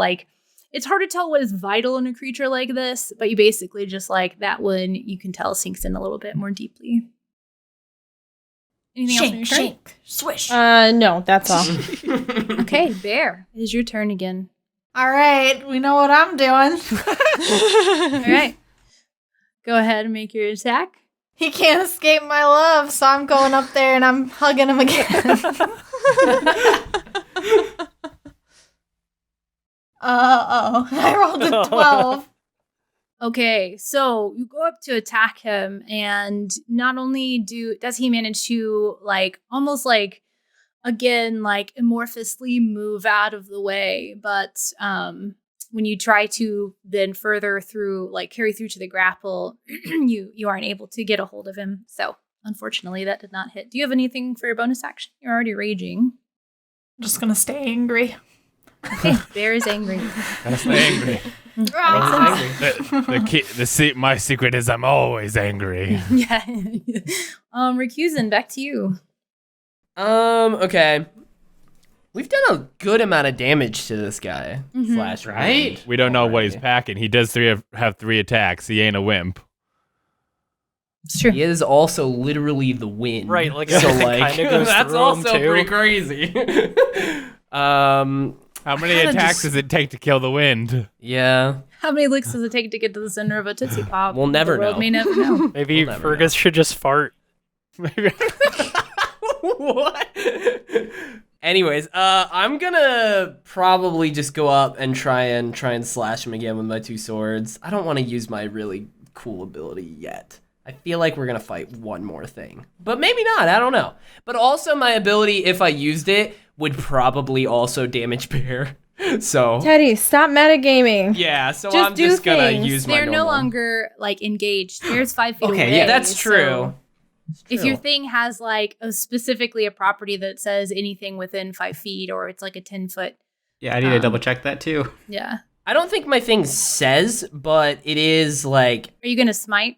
it's hard to tell what is vital in a creature like this, but you basically just that one you can tell sinks in a little bit more deeply. Anything else on your turn? Shake, swish. No, that's all. Okay, Bear, it is your turn again. All right, we know what I'm doing. All right. Go ahead and make your attack. He can't escape my love, so I'm going up there and I'm hugging him again. I rolled a 12. Okay, so you go up to attack him, and not only does he manage to almost amorphously move out of the way, but when you try to then further through carry through to the grapple, you aren't able to get a hold of him. So unfortunately that did not hit. Do you have anything for your bonus action? You're already raging. I'm just gonna stay angry. Okay, Bear is angry. Gotta stay angry. My secret is I'm always angry. Yeah. Recusant, back to you. Okay. We've done a good amount of damage to this guy. Mhm. Slash, Right? We don't know what he's Already. packing. He does have 3 attacks. He ain't a wimp. It's true. He is also literally the wind. Right, like, so it like kinda goes that's through him, also too. pretty crazy. How many Kinda attacks just- does it take to kill the wind? Yeah. How many licks does it take to get to the center of a Tootsie Pop? We'll never The world know. may never know. Maybe We'll never Fergus should just fart. What? Anyways, I'm gonna probably just go up and try and slash him again with my 2 swords. I don't want to use my really cool ability yet. I feel like we're gonna fight one more thing, but maybe not. I don't know. But also, my ability, if I used it, would probably also damage Bear. So Teddy, stop metagaming. yeah, so Just I'm do just gonna things. use my They're no normal. longer engaged. There's 5 feet Okay, away. yeah, That's so true. If your thing has specifically a property that says anything within 5 feet, or it's a 10-foot, Yeah, I need to double check that too. yeah. I don't think my thing says, but it is like Are you gonna smite?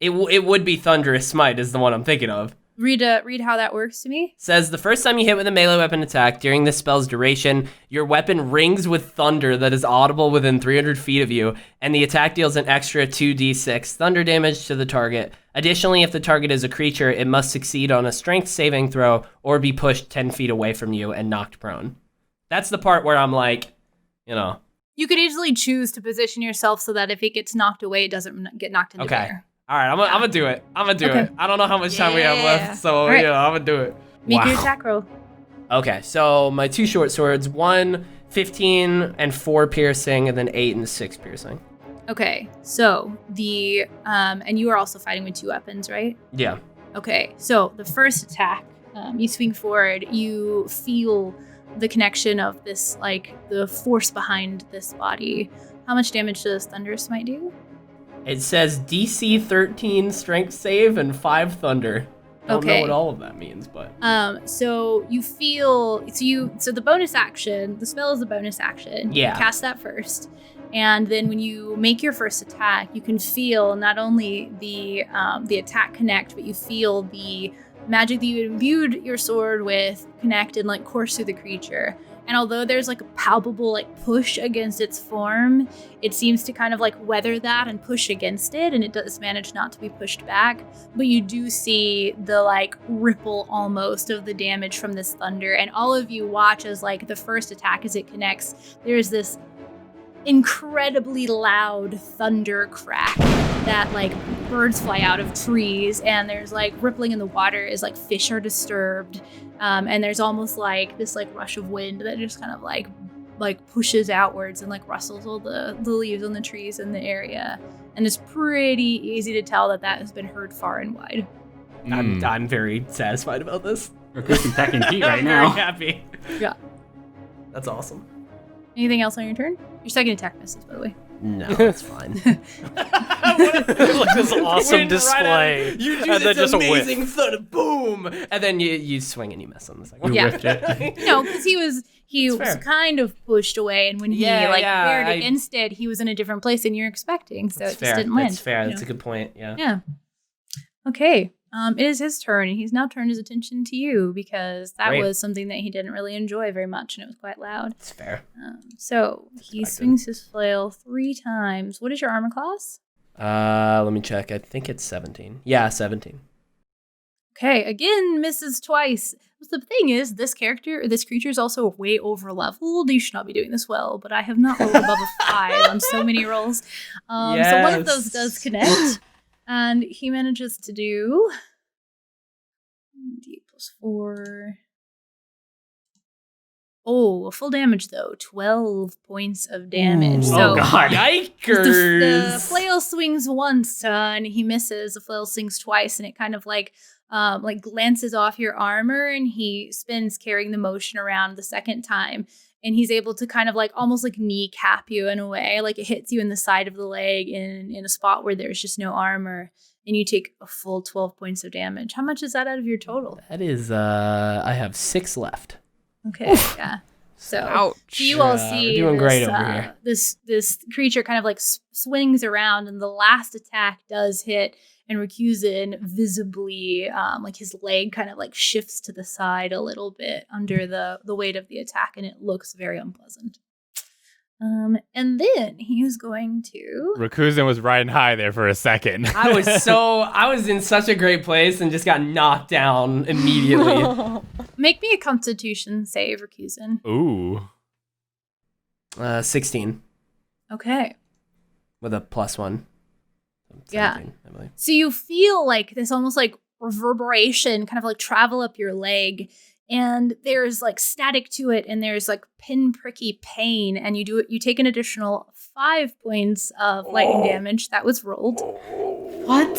it would be Thunderous Smite is the one I'm thinking of. Read how that works to me. Says the first time you hit with a melee weapon attack during this spell's duration, your weapon rings with thunder that is audible within 300 feet of you, and the attack deals an extra 2d6 thunder damage to the target. Additionally, if the target is a creature, it must succeed on a strength saving throw or be pushed 10 feet away from you and knocked prone. That's the part where I'm like, You could easily choose to position yourself so that if it gets knocked away, it doesn't get knocked into Okay. air. all right, I'm gonna do it. I'm gonna do Okay. it. I don't know how much time we have Yeah. left, so All right. I'm gonna do it. Make your attack roll. Okay, so my 2 short swords, 1, 15 and 4 piercing, and then 8 and 6 piercing. Okay, so and you are also fighting with 2 weapons, right? Yeah. Okay, so the first attack You swing forward. You feel the connection of this, like the force behind this body. How much damage does Thunder Smite do? It says DC 13 strength save and 5 thunder. Don't know what all of that means, but so you feel so the bonus action, the spell is the bonus action. Yeah. You cast that first. And then when you make your first attack, you can feel not only the attack connect, but you feel the magic that you imbued your sword with connect and like course through the creature. And although there's like a palpable like push against its form, it seems to kind of like weather that and push against it, and it does manage not to be pushed back. But you do see the like ripple almost of the damage from this thunder, and all of you watch as like the first attack as it connects, there's this incredibly loud thunder crack that like birds fly out of trees, and there's like rippling in the water as like fish are disturbed, and there's almost like this like rush of wind that just kind of like pushes outwards and like rustles all the leaves on the trees in the area, and it's pretty easy to tell that has been heard far and wide. I'm very satisfied about this. We're cooking packing heat right I'm now. very happy. Yeah. That's awesome. Anything else on your turn? Your second attack misses, by the way. No, it's fine. Like this awesome display. You do and then this just a whiff. amazing thud, boom, and then you swing and you miss on the second. You Yeah. whiffed it. No, because he was fair. kind of pushed away, and when he bared I- against it, he was in a different place than you're expecting, so That's it fair. just didn't land. That's fair. you That's know? a good point. Yeah. Yeah. Okay. It is his turn, and he's now turned his attention to you because that Great. was something that he didn't really enjoy very much, and it was quite loud. It's fair. So he Expected. swings his flail 3 times. What is your armor class? Let me check. I think it's 17. Yeah, 17. Okay, again, misses twice. The thing is, this creature is also way over leveled. You should not be doing this well, but I have not rolled above a 5 on so many rolls. So one of those does connect, and he manages to do D plus 4. Oh, full damage though, 12 points of damage. Ooh. So Oh god. Yikers! the flail swings once, and he misses. The flail swings twice, and it kind of like glances off your armor, and he spins, carrying the motion around the second time, and he's able to kind of like almost like kneecap you in a way, like it hits you in the side of the leg in a spot where there's just no armor, and you take a full 12 points of damage. How much is that out of your total? That is, I have 6 left. Okay, yeah. So Ouch. you all Yeah, see we're doing this, great over here. this creature kind of like swings around, and the last attack does hit, and Rakuzen visibly, like his leg kind of like shifts to the side a little bit under the weight of the attack, and it looks very unpleasant. And then he's going to. Rakuzen was riding high there for a second. I was in such a great place and just got knocked down immediately. Make me a Constitution save, Rakuzen. Ooh. 16 Okay. with a +1. Yeah. 17, I believe. So you feel like this almost like reverberation kind of like travel up your leg, and there's like static to it, and there's like pinpricky pain, and you take an additional 5 points of lightning damage that was rolled. What?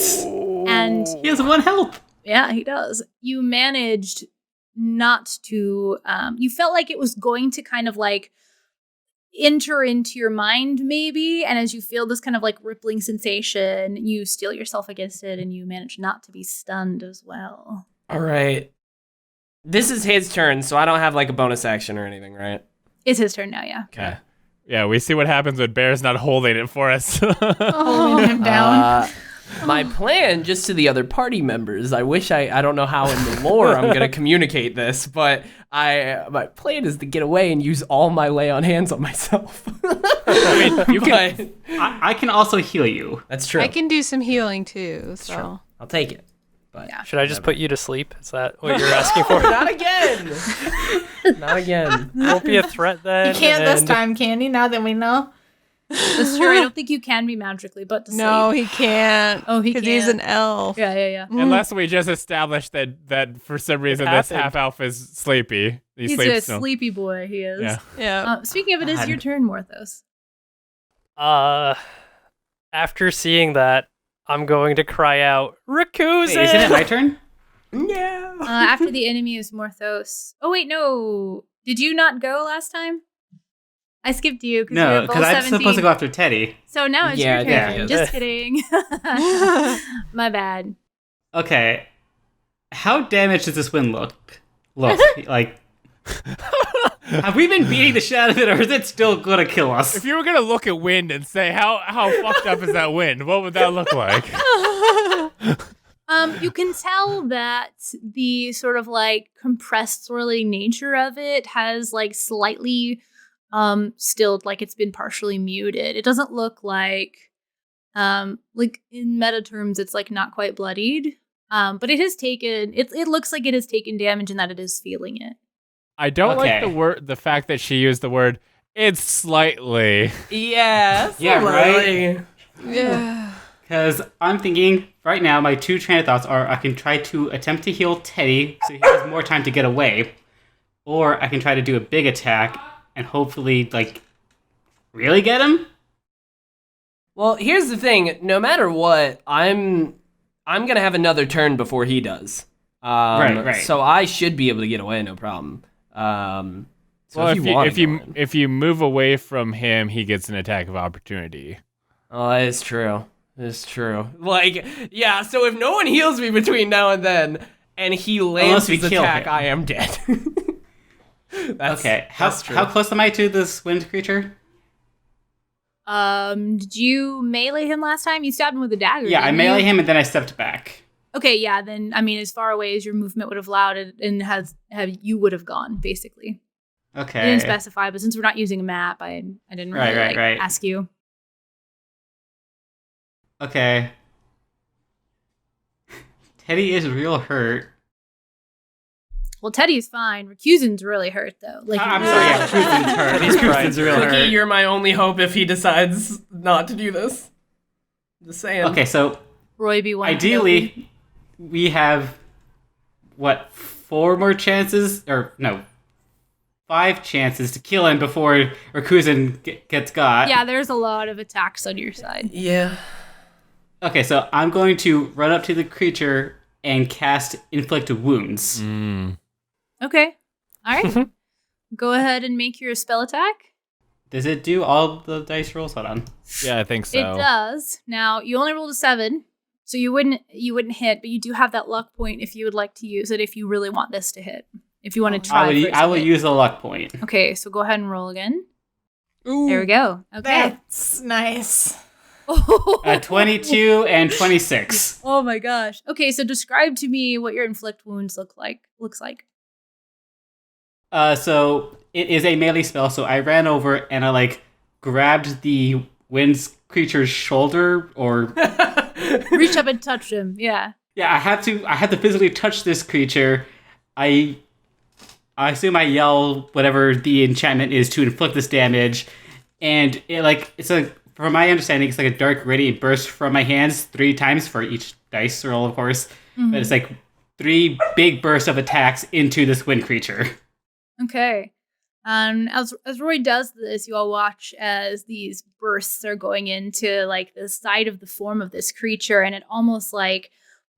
And He has 1 health. yeah, he does. You managed not to you felt like it was going to kind of like enter into your mind maybe, and as you feel this kind of like rippling sensation, you steel yourself against it, and you manage not to be stunned as well. All right. This is his turn, so I don't have like a bonus action or anything, right? It's his turn now, yeah. Okay. Yeah, we see what happens when Bear's not holding it for us. Holding him down. My plan, just to the other party members, I wish I don't know how in the lore I'm gonna communicate this, but my plan is to get away and use all my lay on hands on myself. I mean, you can. But I can also heal you. that's true. I can do some healing too, so. I'll take it. But Yeah. Should I just put you to sleep? Is that what you're asking for? not again. Not again. Won't be a threat then. You can't this and- time, can you? Now that we know. That's true. I don't think you can be magically, but to No, sleep. he can't. Oh, he Because he's can't. an elf. Yeah. Unless we just established that for some reason this happened. half elf is sleepy. He He's sleeps a still. sleepy boy, he is. Yeah. Yeah. Speaking of it, is your turn, Morthos. After seeing that, I'm going to cry out, Rakuzen! Wait, isn't it my turn? No. After the enemy is Morthos. Oh wait, no. Did you not go last time? I skipped you because No, because I'm supposed to go after Teddy. So now it's Yeah, your yeah, turn. yeah. Just kidding. My bad. Okay. How damaged does this wind look? Like, have we been beating the shit out of it, or is it still gonna kill us? If you were gonna look at wind and say how fucked up is that wind, what would that look like? You can tell that the sort of like compressed swirling nature of it has like slightly stilled, like it's been partially muted. It doesn't look like in meta terms it's like not quite bloodied. But it has taken it looks like it has taken damage and that it is feeling it. I don't like the fact that she used the word it's slightly. Yes. Yeah, right? Yeah. Because I'm thinking, right now, my two train of thoughts are I can try to attempt to heal Teddy so he has more time to get away, or I can try to do a big attack and hopefully, like, really get him? Well, here's the thing. No matter what, I'm gonna have another turn before he does. Right. So I should be able to get away, no problem. So Well, if you want if you move away from him, he gets an attack of opportunity. Oh, that is true. It's true. Like, yeah, so if no one heals me between now and then, and he lands Unless we his kill attack, him. I am dead. Okay, that's true. how close am I to this wind creature? Did you melee him last time? You stabbed him with a dagger. Yeah, I didn't melee you? him and then I stepped back. Okay, yeah, then I mean as far away as your movement would have allowed it and you would have gone, basically. Okay. I didn't specify, but since we're not using a map, I didn't really Right. ask you. Okay. Teddy is real hurt. Well, Teddy's fine. Recusan's really hurt though. Like I'm sorry, yeah, Cruisin's hurt. Teddy's crying. Cruisin's real Cookie, hurt. you're my only hope if he decides not to do this. Just saying. Okay, so Roy be one. ideally, we have, 4 more chances? Or, no, 5 chances to kill him before Rakuzen gets got. Yeah, there's a lot of attacks on your side. Yeah. Okay, so I'm going to run up to the creature and cast Inflict Wounds. Okay. All right. Go ahead and make your spell attack. Does it do all the dice rolls? Hold on. Yeah, I think so. It does. Now, you only rolled a 7, so you wouldn't hit, but you do have that luck point if you would like to use it if you really want this to hit. If you want to try I will use the luck point. Okay, so go ahead and roll again. Ooh. There we go. Okay. That's nice. 22 and 26. Oh my gosh. Okay, so describe to me what your inflict wounds looks like. So it is a melee spell, so I ran over and I grabbed the wind creature's shoulder or Reach up and touch him. Yeah. yeah, I had to physically touch this creature. I assume I yell whatever the enchantment is to inflict this damage, and from my understanding, it's like a dark radiant burst from my hands 3 times for each dice roll, of course. Mm-hmm. But it's like 3 big bursts of attacks into this wind creature. Okay. As Roy does this, you all watch as these bursts are going into the side of the form of this creature, and it almost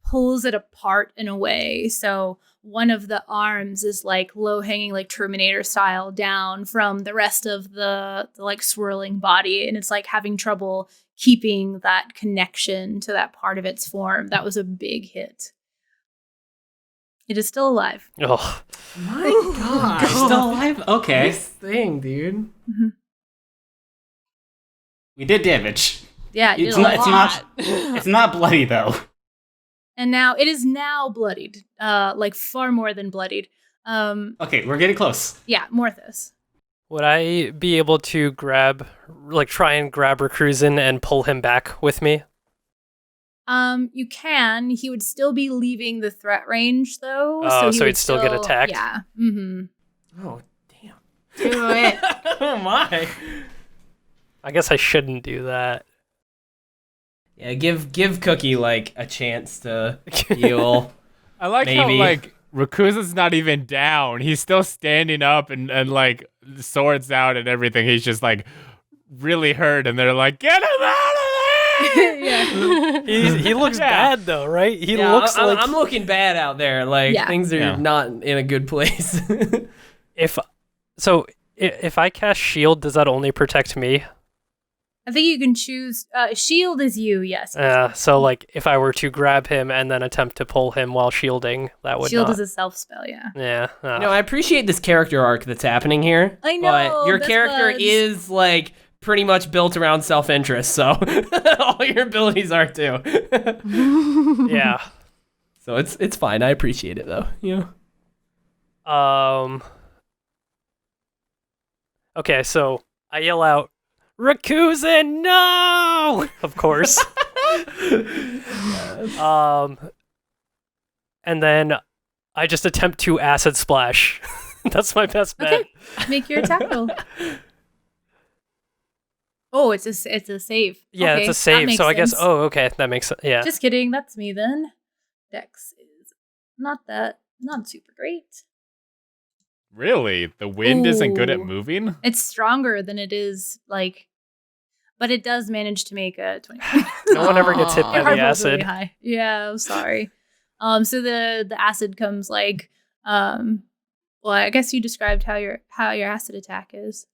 pulls it apart in a way. So one of the arms is low hanging, Terminator style, down from the rest of the swirling body, and it's having trouble keeping that connection to that part of its form. That was a big hit. It is still alive. Oh, My God. It's still alive? Okay. This thing, dude. Mm-hmm. We did damage. Yeah, it did It's a not, lot. it's not bloody, though. And now it is now bloodied, far more than bloodied. Okay, we're getting close. Yeah, Morthos. would I be able to try and grab Recruisin and pull him back with me? You can. He would still be leaving the threat range, though. Oh, he so would he'd still get attacked? Yeah. Mm-hmm. Oh, damn. Do it. Oh, my. I guess I shouldn't do that. Yeah, give Cookie, a chance to heal. I like Maybe. how Rakuza's not even down. He's still standing up and swords out and everything. He's just really hurt, and they're like, "Get him out of Yeah. He looks Yeah. bad though, right? He Yeah, looks like I'm looking bad out there. Like Yeah. things are Yeah. not in a good place. if I cast shield, does that only protect me? I think you can choose. Shield is you, yes. So like if I were to grab him and then attempt to pull him while shielding, that would Shield not. is a self spell, yeah. Yeah. I appreciate this character arc that's happening here. I know, But your best character buds. is like pretty much built around self-interest, so all your abilities are too. Yeah. So it's fine. I appreciate it though. You know. Okay, so I yell out, "Rakuzen, no!" Of course. And then I just attempt to acid splash. That's my best bet. Okay, make your attack roll. Oh, it's a save. Yeah, Okay, it's a that save. makes So I guess. sense. Oh, okay, that makes sense. Yeah. Just kidding. That's me then. Dex is not super great. Really? The wind isn't good at Ooh. moving? It's stronger than it is but it does manage to make a 20. No one ever gets hit Aw. by Your heart the roll's really acid. high. Yeah, I'm sorry. So the acid comes well, I guess you described how your acid attack is.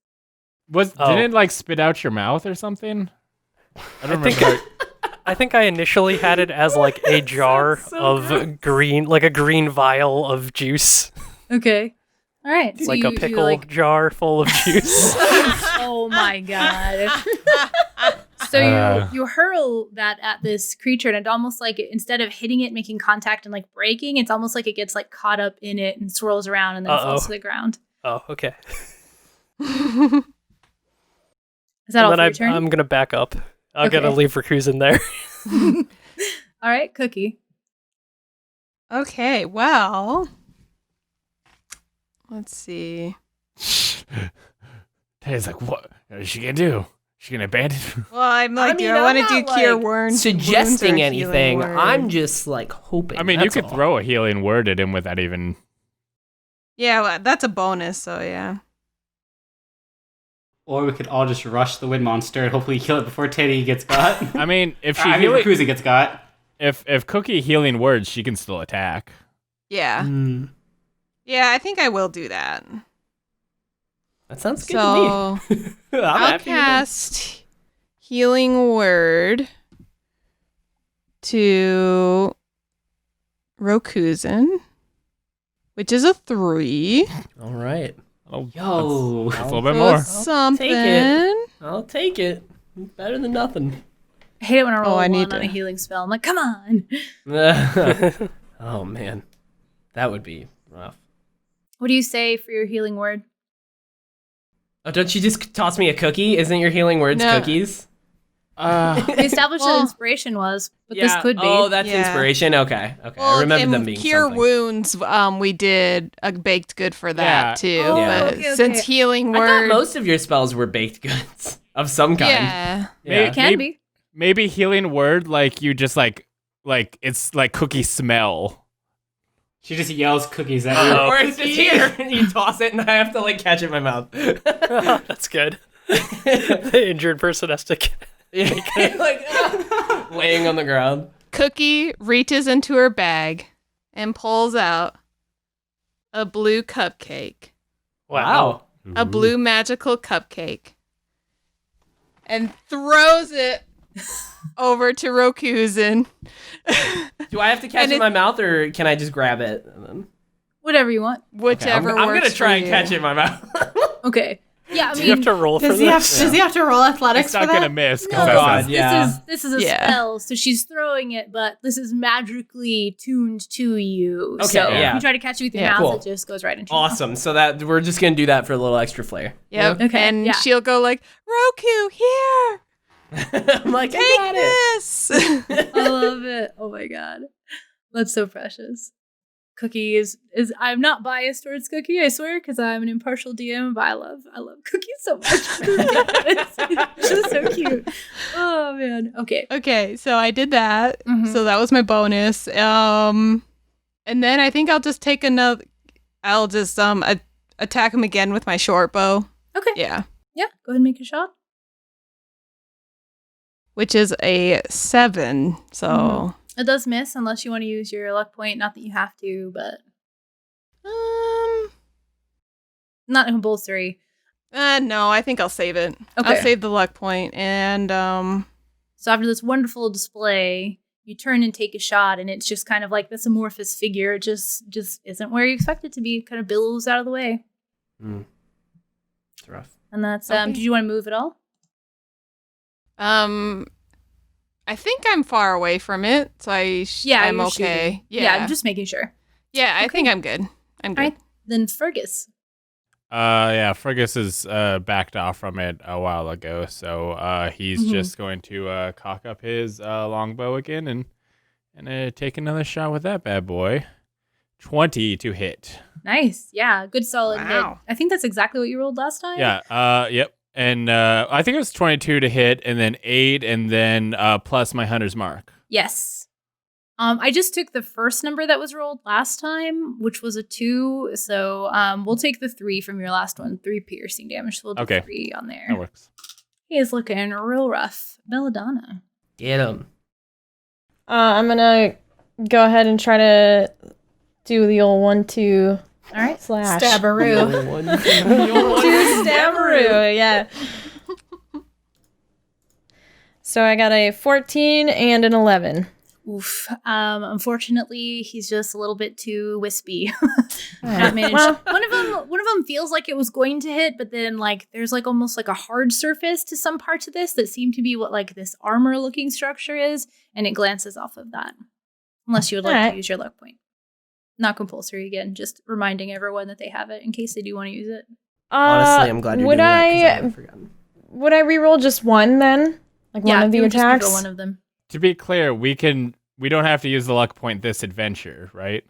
Didn't Oh. it like spit out your mouth or something? I don't think remember. I think I initially had it as like a jar of green, like a green vial of juice, Okay. All right. like a pickle jar full of juice. Oh my god. So you hurl that at this creature, and it almost like instead of hitting it, making contact and like breaking, it's almost like it gets like caught up in it and swirls around and then falls to the ground. Oh, okay. Is that all And for then your turn? I'm gonna back up. I'm gonna Okay. leave Rakuzen there. All right, Cookie. Okay, well, let's see. Teddy's like, what is she gonna do? She gonna abandon? Well, I'm like, do I I'm want to not, do cure like, wounds? suggesting wounds or anything. healing word? I'm just like hoping. I mean, you that's could all. throw a healing word at him without even. Yeah, well, that's a bonus, so yeah. Or we could all just rush the wind monster and hopefully kill it before Teddy gets got. I mean, if she Rakuzen gets got. if Cookie healing words, she can still attack. Yeah. Mm, Yeah, I think I will do that. that sounds good So to me. I'm I'll happy with it. cast healing word to Rokuzen, which is a 3. All right. Oh, Yo. that's a little bit So more. it's something. it. I'll take it. Better than nothing. I hate it when I roll I a need 1 on a to- healing spell. I'm like, come on. Oh man, that would be rough. What do you say for your healing word? Oh, don't you just toss me a cookie? Isn't your healing words No. cookies? We established Well, that inspiration was, but this could be. Oh, that's Yeah. inspiration. Okay. Well, I remember in them being Cure something. Wounds, we did a baked good for that Yeah. too. Oh, Yeah. But okay, since okay. healing I thought word, most of your spells were baked goods of some kind. yeah, Maybe- It can be. Maybe healing word, like you just like it's like cookie smell. She just yells cookies at Oh. you. Or it's just here, and you toss it, and I have to like catch it in my mouth. That's good. The injured person has to. like laying on the ground. Cookie reaches into her bag and pulls out a blue cupcake, Wow. a blue magical cupcake, and throws it over to Rokuzen. Do I have to catch And it in my it- mouth, or can I just grab it? And then... Whatever you want. Whichever I'm works gonna try for and catch you. it in my mouth. Okay. Yeah, I Do mean, you have to roll for Does this? he have to roll athletics It's for not that? gonna miss. 'cause no, that's God, a- yeah. this is a Yeah. spell, so she's throwing it, but this is magically tuned to you. Okay, so yeah. if you try to catch it with your Yeah. mouth, Cool. it just goes right into your mouth. Awesome. So that we're just gonna do that for a little extra flair. Yep. Okay, And yeah. she'll go like, Roku, here, I'm like, take I got it. this. I love it. Oh my god. That's so precious. Cookie is I'm not biased towards Cookie, I swear, because I'm an impartial DM, but I love Cookie so much. It's just so cute. Oh man. Okay. Okay, so I did that. Mhm. So that was my bonus. And then I think I'll just take another. I'll just attack him again with my short bow. Okay. Yeah. Yeah. Go ahead and make a shot. which is a 7. So, It does miss unless you want to use your luck point. Not that you have to, but not compulsory. no, I think I'll save it. Okay. I'll save the luck point, and So after this wonderful display, you turn and take a shot, and it's just kind of like this amorphous figure. It just isn't where you expect it to be. It kind of billows out of the way. It's rough. And that's Okay. did you want to move at all? I think I'm far away from it, so I'm you're okay. shooting. Yeah, I'm just making sure. Yeah, I Okay. think I'm good. I'm good. All right, then Fergus. Fergus is backed off from it a while ago, so he's just going to cock up his longbow again and take another shot with that bad boy. 20 to hit. Nice. Yeah, good solid hit. Wow. I think that's exactly what you rolled last time. Yeah. Yep. And I think it was 22 to hit, and then 8, and then plus my hunter's mark. Yes. I just took the first number that was rolled last time, which was a 2. So we'll take the 3 from your last one. 3 piercing damage. So we'll do Okay. 3 on there. That works. He is looking real rough. Belladonna. Get him. I'm gonna go ahead and try to do the old 1-2 All right. slash. Stabberoo. 2 stabberoo, yeah. So I got a 14 and an 11. Oof. Unfortunately, he's just a little bit too wispy. Alright. Well, Well, one of them feels like it was going to hit, but then like there's like almost like a hard surface to some parts of this that seem to be what like this armor looking structure is, and it glances off of that. Unless you would like to Alright. use your luck point. Not compulsory again, just reminding everyone that they have it in case they do want to use it. Honestly, I'm glad you're would doing that 'cause I I had forgotten. would I reroll just one then? Like one of the you would just attacks? reroll one of them. To be clear, we don't have to use the luck point this adventure, right?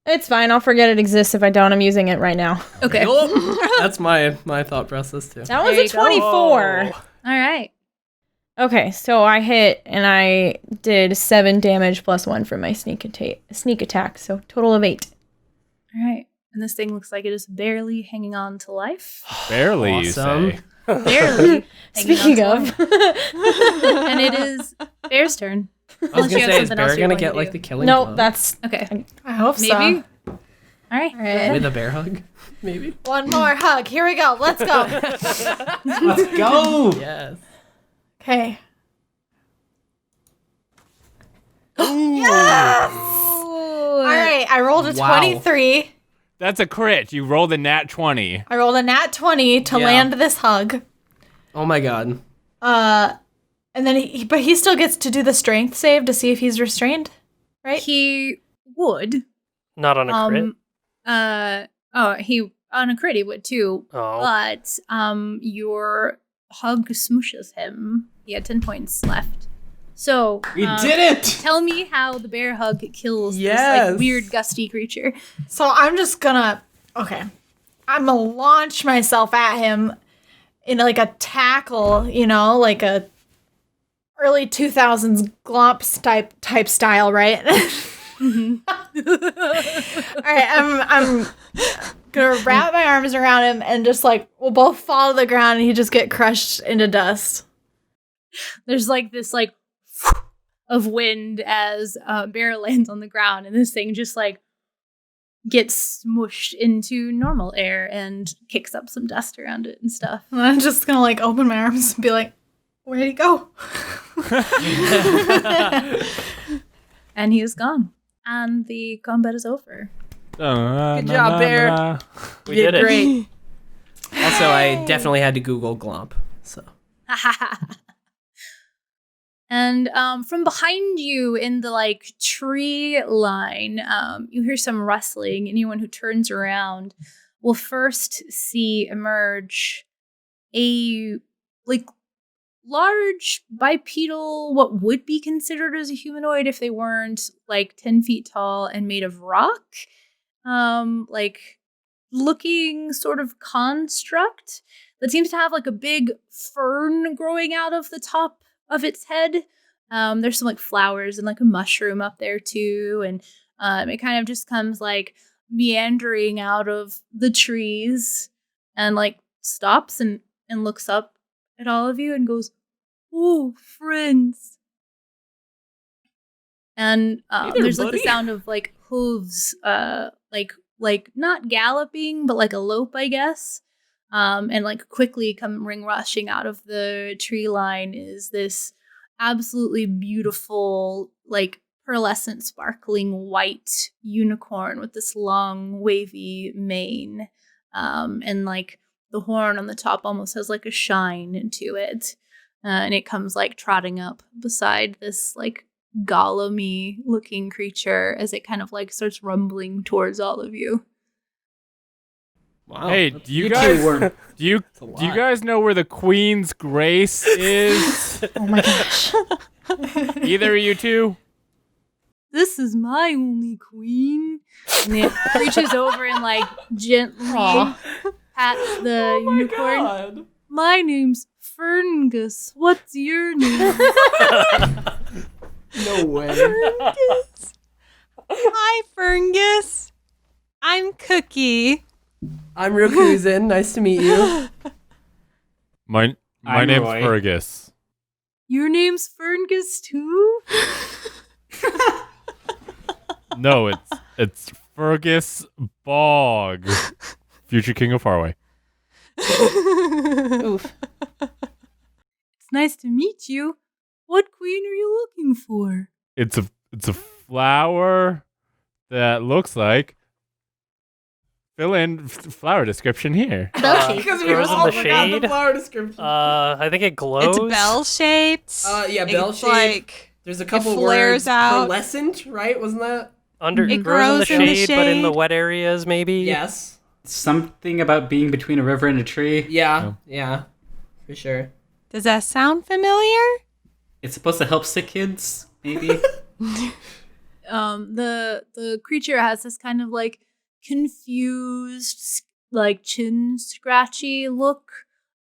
It's fine. I'll forget it exists if I don't. I'm using it right now. Okay. That's my thought process too. That was There a you go. 24. All right. Okay, so I hit and I did 7 damage plus 1 from my sneak attack. So total of 8. All right. And this thing looks like it is barely hanging on to life. Barely, Awesome. you say. Barely. hanging Speaking on to of, life. And it is Bear's turn. I was Unless you gonna have say, is something Bear else you're gonna going get to like do. the killing no, blow? that's Okay. I hope Maybe. so. All right. All right. With a bear hug, maybe. One more hug. Here we go. Let's go. Let's go. Yes. Okay. All right. I rolled a Wow. 23. That's a crit. You rolled a nat 20. I rolled a nat 20 to Yeah. land this hug. Oh my god. And then but he still gets to do the strength save to see if he's restrained, right? He would. Not on a crit. He on a crit he would too. Oh. But your hug smooshes him. He had 10 points left. So We did it. tell me how the bear hug kills this Yes. like weird gusty creature. So I'm just gonna I'm gonna launch myself at him in like a tackle, like a early 2000s glomps type style, right? All right, I'm gonna wrap my arms around him and just like we'll both fall to the ground and he just get crushed into dust. There's like this like of wind as bear lands on the ground, and this thing just like gets smooshed into normal air and kicks up some dust around it and stuff. And I'm just gonna like open my arms and be like, where'd he go? And he is gone. And the combat is over. Good job, Bear. We did it. Great. Also, I definitely had to Google glomp. So And from behind you in the like tree line, you hear some rustling. Anyone who turns around will first see emerge a like large bipedal, what would be considered as a humanoid if they weren't like 10 feet tall and made of rock, like looking sort of construct that seems to have like a big fern growing out of the top of its head. There's some like flowers and like a mushroom up there too, and it kind of just comes like meandering out of the trees and like stops and looks up at all of you and goes, "Oh, friends." And Hey there, there's like the buddy. sound of like hooves, like not galloping, but like a lope, I guess. And like quickly coming rushing out of the tree line is this absolutely beautiful, like pearlescent, sparkling white unicorn with this long, wavy mane. And like the horn on the top almost has like a shine to it. And it comes like trotting up beside this like golem-y looking creature as it kind of like starts rumbling towards all of you. Wow. Hey, that's- do you two guys weren't. do you a lot. do you guys know where the Queen's Grace is? Oh my gosh. Either of you two? This is my only queen. And it reaches over and like gently Aw. pats the unicorn. God. My name's Ferngus. What's your name? No way. Hi, Ferngus. I'm Cookie. I'm Rokuzen. Nice to meet you. My I'm name's Roy. Fergus. Your name's Ferngus too? No, it's Fergus Bog, future king of Farway. Oof. It's nice to meet you. What queen are you looking for? It's a flower that looks like. Fill in flower description here. Because we Grows in all the forgot the shade? flower description. I think it glows. It's bell shaped. Yeah, bell It's shaped. like There's a couple flares words. out. Pearlescent, right? Wasn't that? It grows in the shade, but in the shade. wet areas, maybe. Yes. Something about being between a river and a tree. Yeah, for sure. Does that sound familiar? It's supposed to help sick kids, maybe. The creature has this kind of like confused, like chin scratchy look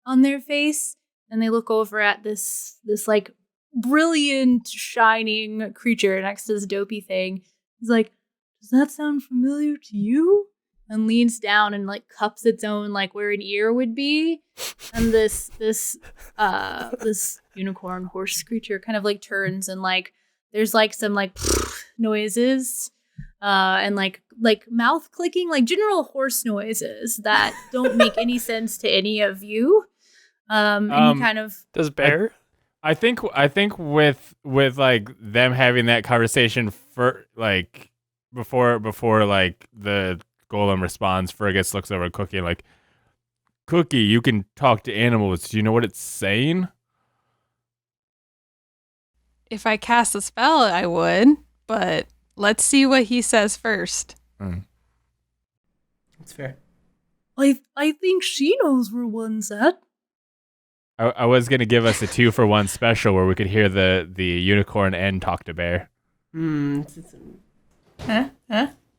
on their face, and they look over at this like brilliant shining creature next to this dopey thing. He's like, "Does that sound familiar to you?" And leans down and like cups its own like where an ear would be, and this unicorn horse creature kind of like turns and like there's like some like noises and like mouth clicking, like general horse noises that don't make any sense to any of you. And he kind of Does bear? I think with like them having that conversation for like before like the golem responds, Fergus looks over at Cookie and like, "Cookie, you can talk to animals. Do you know what it's saying?" If I cast a spell, I would, but let's see what he says first. That's fair. I think she knows where one's at. I was gonna give us a 2-for-1 special where we could hear the unicorn and talk to bear. Huh?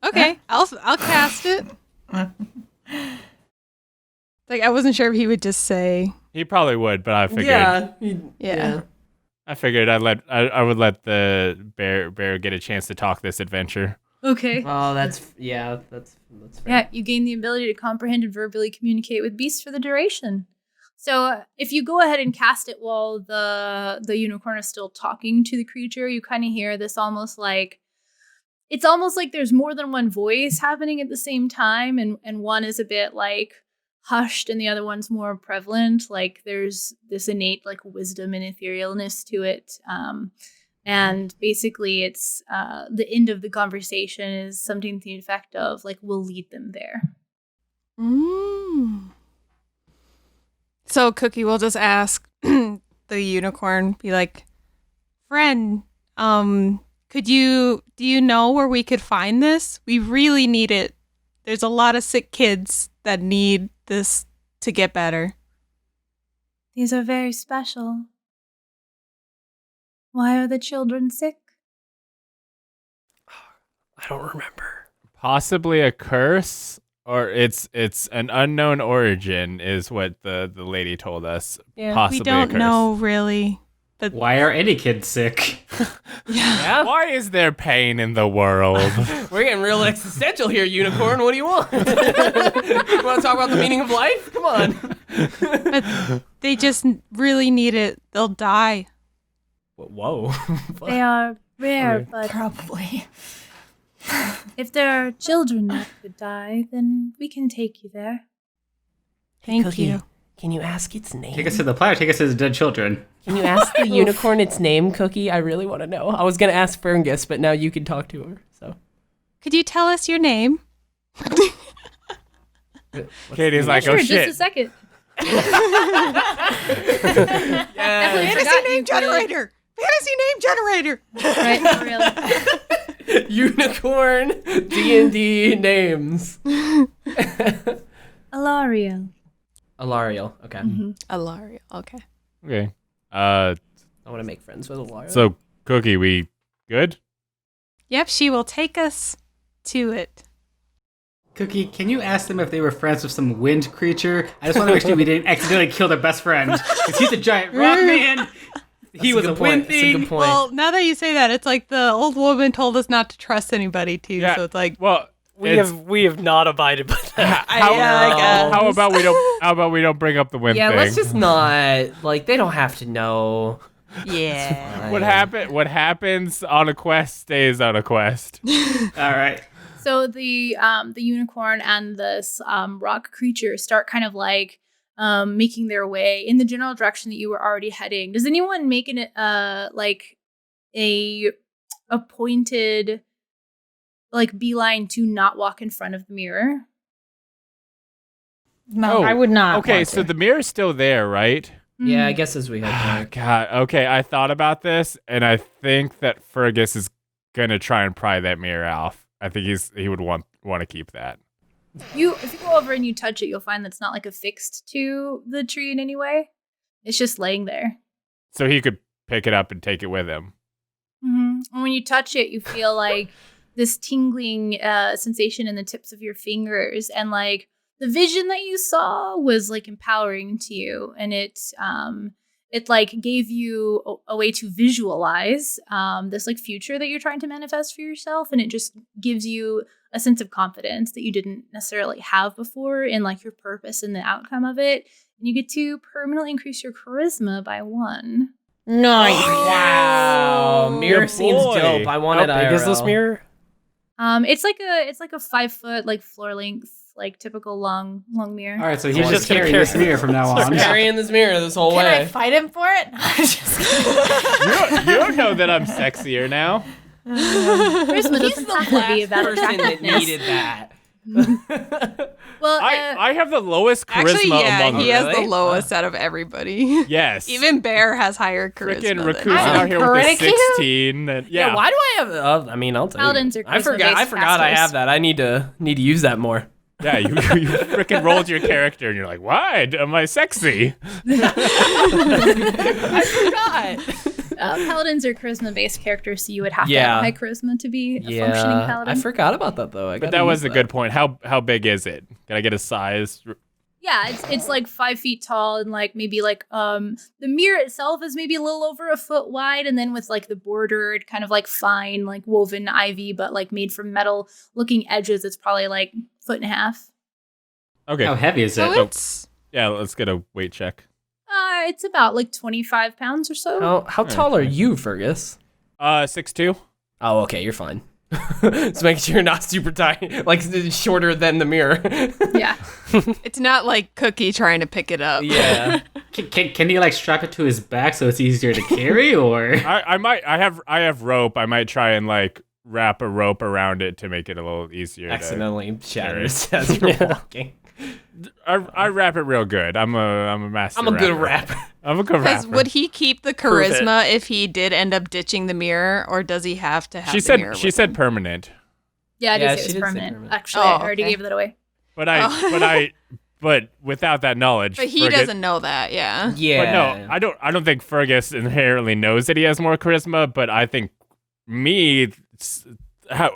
Okay, I'll cast it. Like I wasn't sure if he would just say, He probably would, but I figured yeah. I figured I would let the bear get a chance to talk this adventure. Okay. Oh, that's fair. Yeah, you gain the ability to comprehend and verbally communicate with beasts for the duration. So if you go ahead and cast it while the unicorn is still talking to the creature, you kind of hear this almost like, it's almost like there's more than one voice happening at the same time, and one is a bit like hushed and the other one's more prevalent. Like there's this innate like wisdom and etherealness to it. And basically it's the end of the conversation is something to the effect of like, we'll lead them there. So Cookie will just ask the unicorn, be like, "Friend, do you know where we could find this? We really need it. There's a lot of sick kids that need this to get better." These are very special. Why are the children sick? I don't remember. Possibly a curse, or it's an unknown origin, is what the lady told us. Yeah. Possibly We don't a curse. know really. But Why are any kids sick? Yeah. Why is there pain in the world? We're getting real existential here, unicorn. What do you want? You want to talk about the meaning of life? Come on. But they just really need it. They'll die. Whoa. They are rare, Okay. but Probably. if there are children that could die, then we can take you there. Thank Cookie, you. Can you ask its name? Take us to the planet. Take us to the dead children. Can you ask the unicorn its name, Cookie? I really want to know. I was gonna ask Ferngus, but now you can talk to her. So Could you tell us your name? Katie's like, Sure, oh just shit. a second. Fantasy name generator. Fantasy name generator. Right? Not really. unicorn D&D names. Alariel. Alariel. Okay. Alaria. Okay. Okay. I want to make friends with Alariel. So Cookie, we good? Yep, she will take us to it. Cookie, can you ask them if they were friends with some wind creature? I just want to make sure we didn't accidentally kill their best friend. Because he's a giant rock man. He was a wind That's a good thing. point. Well, now that you say that, it's like the old woman told us not to trust anybody too. Yeah. So it's like, Well, We have not abided by that. how about we don't bring up the wind yeah, thing? let's just not. Like, they don't have to know. yeah. What happens on a quest stays on a quest. All right. So the unicorn and this rock creature start kind of like making their way in the general direction that you were already heading. Does anyone make an like a pointed like beeline to not walk in front of the mirror? No. Oh, I would not. Okay, want so to. the mirror's still there, right? Yeah, I guess as we head back. God, okay, I thought about this, and I think that Fergus is gonna try and pry that mirror off. I think he would want to keep that. If you go over and you touch it, you'll find that it's not like affixed to the tree in any way. It's just laying there. So he could pick it up and take it with him. And when you touch it, you feel like this tingling sensation in the tips of your fingers, and like the vision that you saw was like empowering to you, and it like gave you a way to visualize this like future that you're trying to manifest for yourself, and it just gives you a sense of confidence that you didn't necessarily have before in like your purpose and the outcome of it, and you get to permanently increase your charisma by 1. Nice. Wow. Mirror seems boy. dope. I want How it big is this IRL. mirror? It's like a 5-foot like floor length like typical long mirror. All right, so he's You're just just gonna carrying carry- this mirror from now on. Carrying this mirror this whole Can way. I fight him for it? Just kidding. You don't know that I'm sexier now. Charisma doesn't have to be about person that attractiveness. needed that. Well, I have the lowest charisma Actually, yeah, among he has the Really? lowest out of everybody. Yes. Even Bear has higher charisma. Freaking than Raku's him. out here with a Pretty cute. 16. And, Yeah. Why do I have? I mean, I'll tell Paladins you. are I forgot charisma-based I casters. have that. I need to use that more. Yeah, you freaking rolled your character and you're like, why am I sexy? I forgot. Paladins are charisma-based characters, so you would have to Yeah. have high charisma to be a functioning Yeah, paladin. I forgot about that though. But that was a good point. How big is it? Can I get a size? Yeah, it's like 5 feet tall, and like maybe like the mirror itself is maybe a little over a foot wide, and then with like the bordered kind of like fine like woven ivy, but like made from metal looking edges, it's probably like 1.5 feet. Okay. How heavy is So it? it's Yeah, let's get a weight check. It's about like 25 pounds or so. How tall are you, Fergus? 6'2". Oh, okay, you're fine. Just making sure you're not super tiny, like shorter than the mirror. Yeah. it's not like Cookie trying to pick it up. Yeah. Can he like strap it to his back so it's easier to carry, or? I have rope. I might try and like wrap a rope around it to make it a little easier. Accidentally shatters as you're walking. I wrap it real good. I'm a master. I'm a good rapper. I'm a good Because rapper. would he keep the Prove it. charisma if he did end up ditching the mirror, or does he have to have She the mirror said with him? permanent. Yeah, Yeah, it she is did say permanent. permanent. Actually, Oh, I already okay. gave that away. But but without that knowledge, But he Fergus- doesn't know that, yeah. Yeah. But no, I don't think Fergus inherently knows that he has more charisma. But I think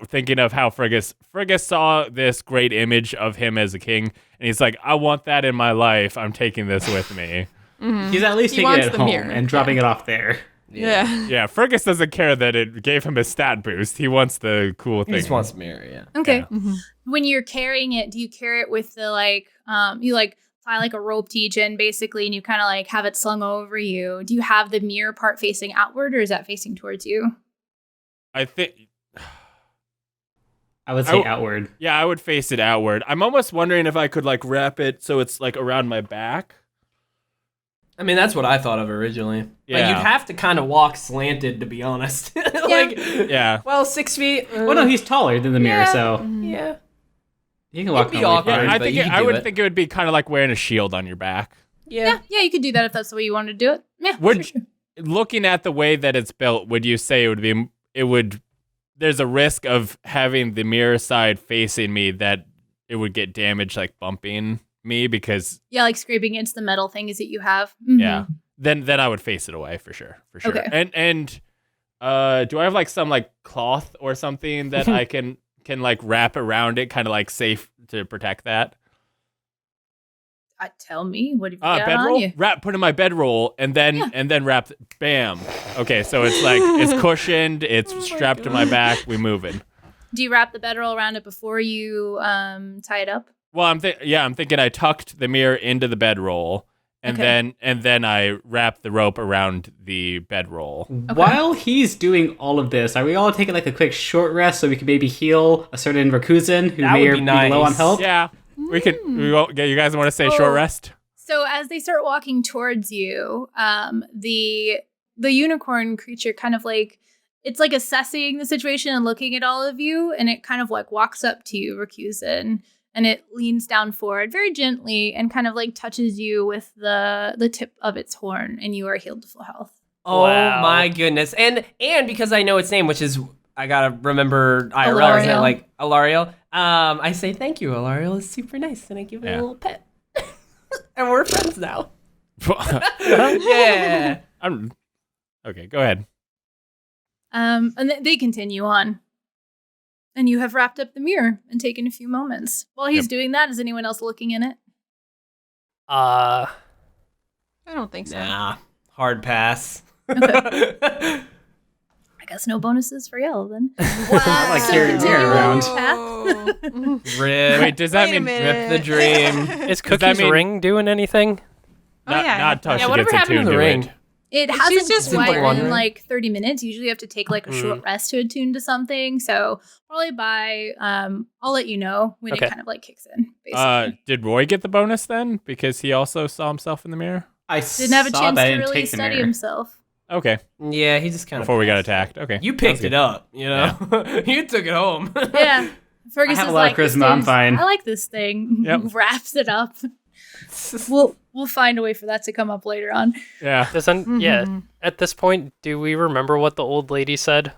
thinking of how Fergus saw this great image of him as a king, and he's like, I want that in my life. I'm taking this with me. He's at least He taking wants it the home mirror, and dropping it off there. Yeah. Yeah, Fergus doesn't care that it gave him a stat boost. He wants the cool He thing. just wants mirror, yeah. Okay. Yeah. When you're carrying it, do you carry it with the like you like tie like a rope to each end basically, and you kind of like have it slung over you. Do you have the mirror part facing outward, or is that facing towards you? I think. I would say outward. Yeah, I would face it outward. I'm almost wondering if I could like wrap it so it's like around my back. I mean, that's what I thought of originally. Yeah. Like, you'd have to kind of walk slanted, to be honest. Yeah. Well, 6 feet. Well, no, he's taller than the mirror, so Yeah. you can walk It'd be probably awkward. fine. Yeah, I but think you could I do would it. think it would be kind of like wearing a shield on your back. Yeah. Yeah, you could do that if that's the way you want to do it. Yeah, Would sure. looking at the way that it's built, would you say it would there's a risk of having the mirror side facing me that it would get damaged like bumping me because Yeah, like scraping against the metal things that you have. Mhm. yeah. Then I would face it away for sure. Okay. And do I have like some like cloth or something that I can like wrap around it, kind of like safe to protect that? Tell me, what have you got on Bedroll? you? Put in my bedroll and then wrap. Bam. Okay, so it's like it's cushioned, it's strapped to my back. We moving. Do you wrap the bedroll around it before you tie it up? Well, I'm thinking I tucked the mirror into the bedroll, and Okay. then I wrapped the rope around the bedroll. While he's doing all of this, are we all taking like a quick short rest so we can maybe heal a certain Rakuzen who That may would or be be low on nice. health? Yeah, we could. You guys want to say short rest? So as they start walking towards you, the unicorn creature kind of like it's like assessing the situation and looking at all of you, and it kind of like walks up to you, Rakuzen, and it leans down forward very gently and kind of like touches you with the tip of its horn, and you are healed to full health. Oh Wow. my goodness. And because I know its name, which is I gotta remember IRL, isn't it? Alariel. Like Alariel. I say thank you, Alariel is super nice, and I give it a little pet. And we're friends now. Yeah. Okay, go ahead. And they continue on. And you have wrapped up the mirror and taken a few moments. While he's doing that, is anyone else looking in it? I don't think so. Nah. Hard pass. I guess no bonuses for Yell then. I like carrying continue mirror on around. your path. Rip. Wait, does that Wait a mean minute. Rip the dream. Is that Cookie's mean- ring doing anything? Oh, yeah. not until Yeah, she whatever gets happened to attuned the to ring? it? It She's hasn't just quite been wondering. been like 30 minutes. Usually you have to take like a short rest to attune to something. So probably by, I'll let you know when Okay. it kind of like kicks in, basically. Did Roy get the bonus then because he also saw himself in the mirror? I Didn't have a saw chance that I to didn't really take the study mirror. himself. Okay, Yeah, he just kind of before we got attacked. Okay, You picked it up, you know? You took it home. Yeah. Fergus I have is a lot of like, "This charisma, I'm dude's- fine." I like this thing. Yep. Wraps it up. We'll find a way for that to come up later on. yeah. Yeah. At this point, do we remember what the old lady said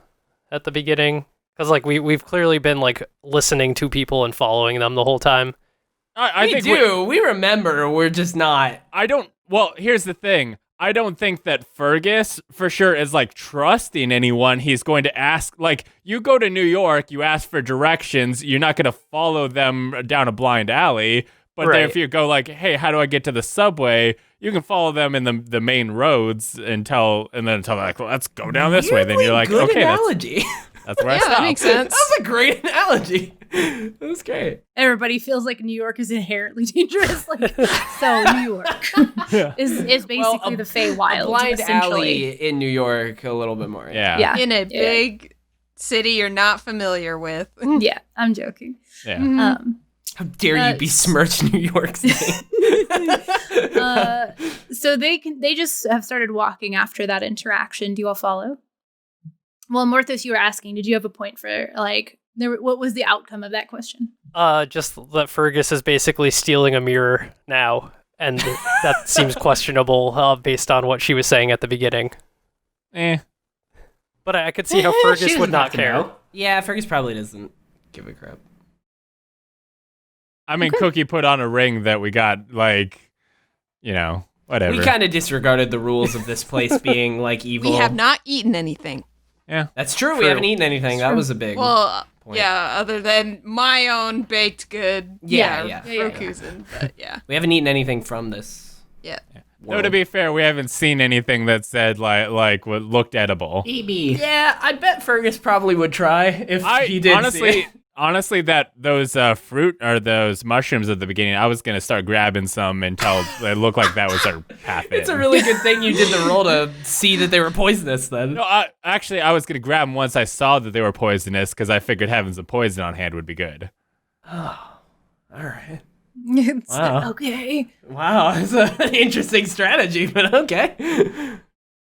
at the beginning? Because like we've clearly been like listening to people and following them the whole time. I We think do. We remember. We're just not. I don't. Well, here's the thing. I don't think that Fergus for sure is like trusting anyone. He's going to ask, like, you go to New York, you ask for directions. You're not going to follow them down a blind alley. But then Right. if you go like, hey, how do I get to the subway? You can follow them in the main roads until like, well, let's go down this way. Then you're like, good okay, analogy. that's where I Yeah, stop. that makes sense. That's a great analogy. That was great. Everybody feels like New York is inherently dangerous. Like, so New York is basically the Feywild, A blind essentially. alley in New York, a little bit more. Yeah. Yeah. In a big city you're not familiar with. Yeah, I'm joking. Yeah. How dare you Uh, besmirch New York's name? So they just have started walking after that interaction. Do you all follow? Well, Morthos, you were asking, did you have a point for like what was the outcome of that question? Just that Fergus is basically stealing a mirror now, and that seems questionable based on what she was saying at the beginning. But I could see how She Fergus doesn't would not have to care. know. Yeah, Fergus probably doesn't give a crap. I mean, Cookie put on a ring that we got, like, you know, whatever. We kind of disregarded the rules of this place being like evil. We have not eaten anything. Yeah. That's true. We True. haven't eaten anything. That was a big. Well, point. yeah, other than my own baked good. Yeah. Rokuzen, but yeah. We haven't eaten anything from this. Yeah. No, to be fair, we haven't seen anything that said like what looked edible. Baby. Yeah, I bet Fergus probably would try if he did. see it. honestly, those fruit or those mushrooms at the beginning, I was gonna start grabbing some until it looked like that was our path in. It's a really good thing you did the roll to see that they were poisonous then. No, I was gonna grab them once I saw that they were poisonous because I figured having some poison on hand would be good. Oh, all right. It's Wow. okay. Wow, it's an interesting strategy, but okay.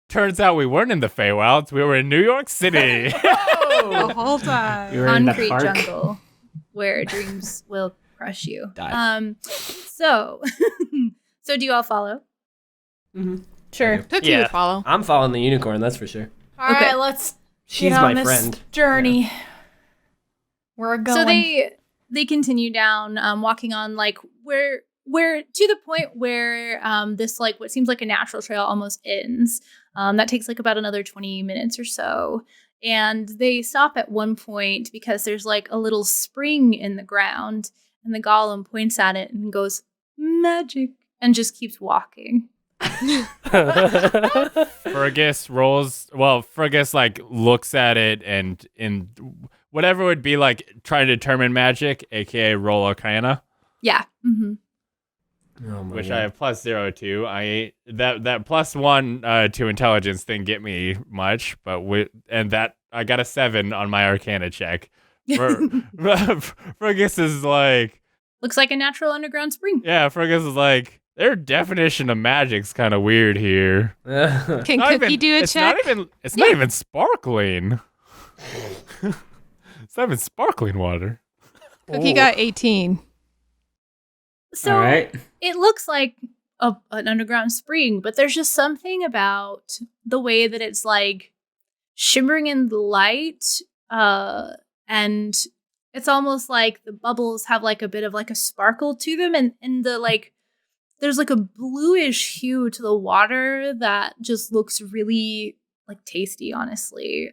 Turns out we weren't in the Feywilds. We were in New York City. The whole time. We were in the Concrete park. jungle where dreams will crush you. Die. So do you all follow? Sure. Cookie Yeah. would follow. I'm following the unicorn, that's for sure. All right, Okay. let's She's get on my this friend. journey. We're going. So they continue down, walking on like where to the point where this like what seems like a natural trail almost ends. That takes like about another 20 minutes or so. And they stop at one point because there's like a little spring in the ground, and the golem points at it and goes, "Magic," and just keeps walking. Fergus like looks at it and in whatever would be like trying to determine magic, aka roll Arcana, Yeah. Mm-hmm. Oh my which God. I have +0 to. That +1 to intelligence didn't get me much, but I got a 7 on my Arcana check. Fergus is like, Looks like a natural underground spring. yeah, Fergus is like, their definition of magic's kind of weird here. Can Not Cookie even- do a it's check? It's not even sparkling. It's not even sparkling water. Cookie got 18. So All right. it looks like an underground spring, but there's just something about the way that it's like shimmering in the light, and it's almost like the bubbles have like a bit of like a sparkle to them, and the like there's like a bluish hue to the water that just looks really like tasty, honestly.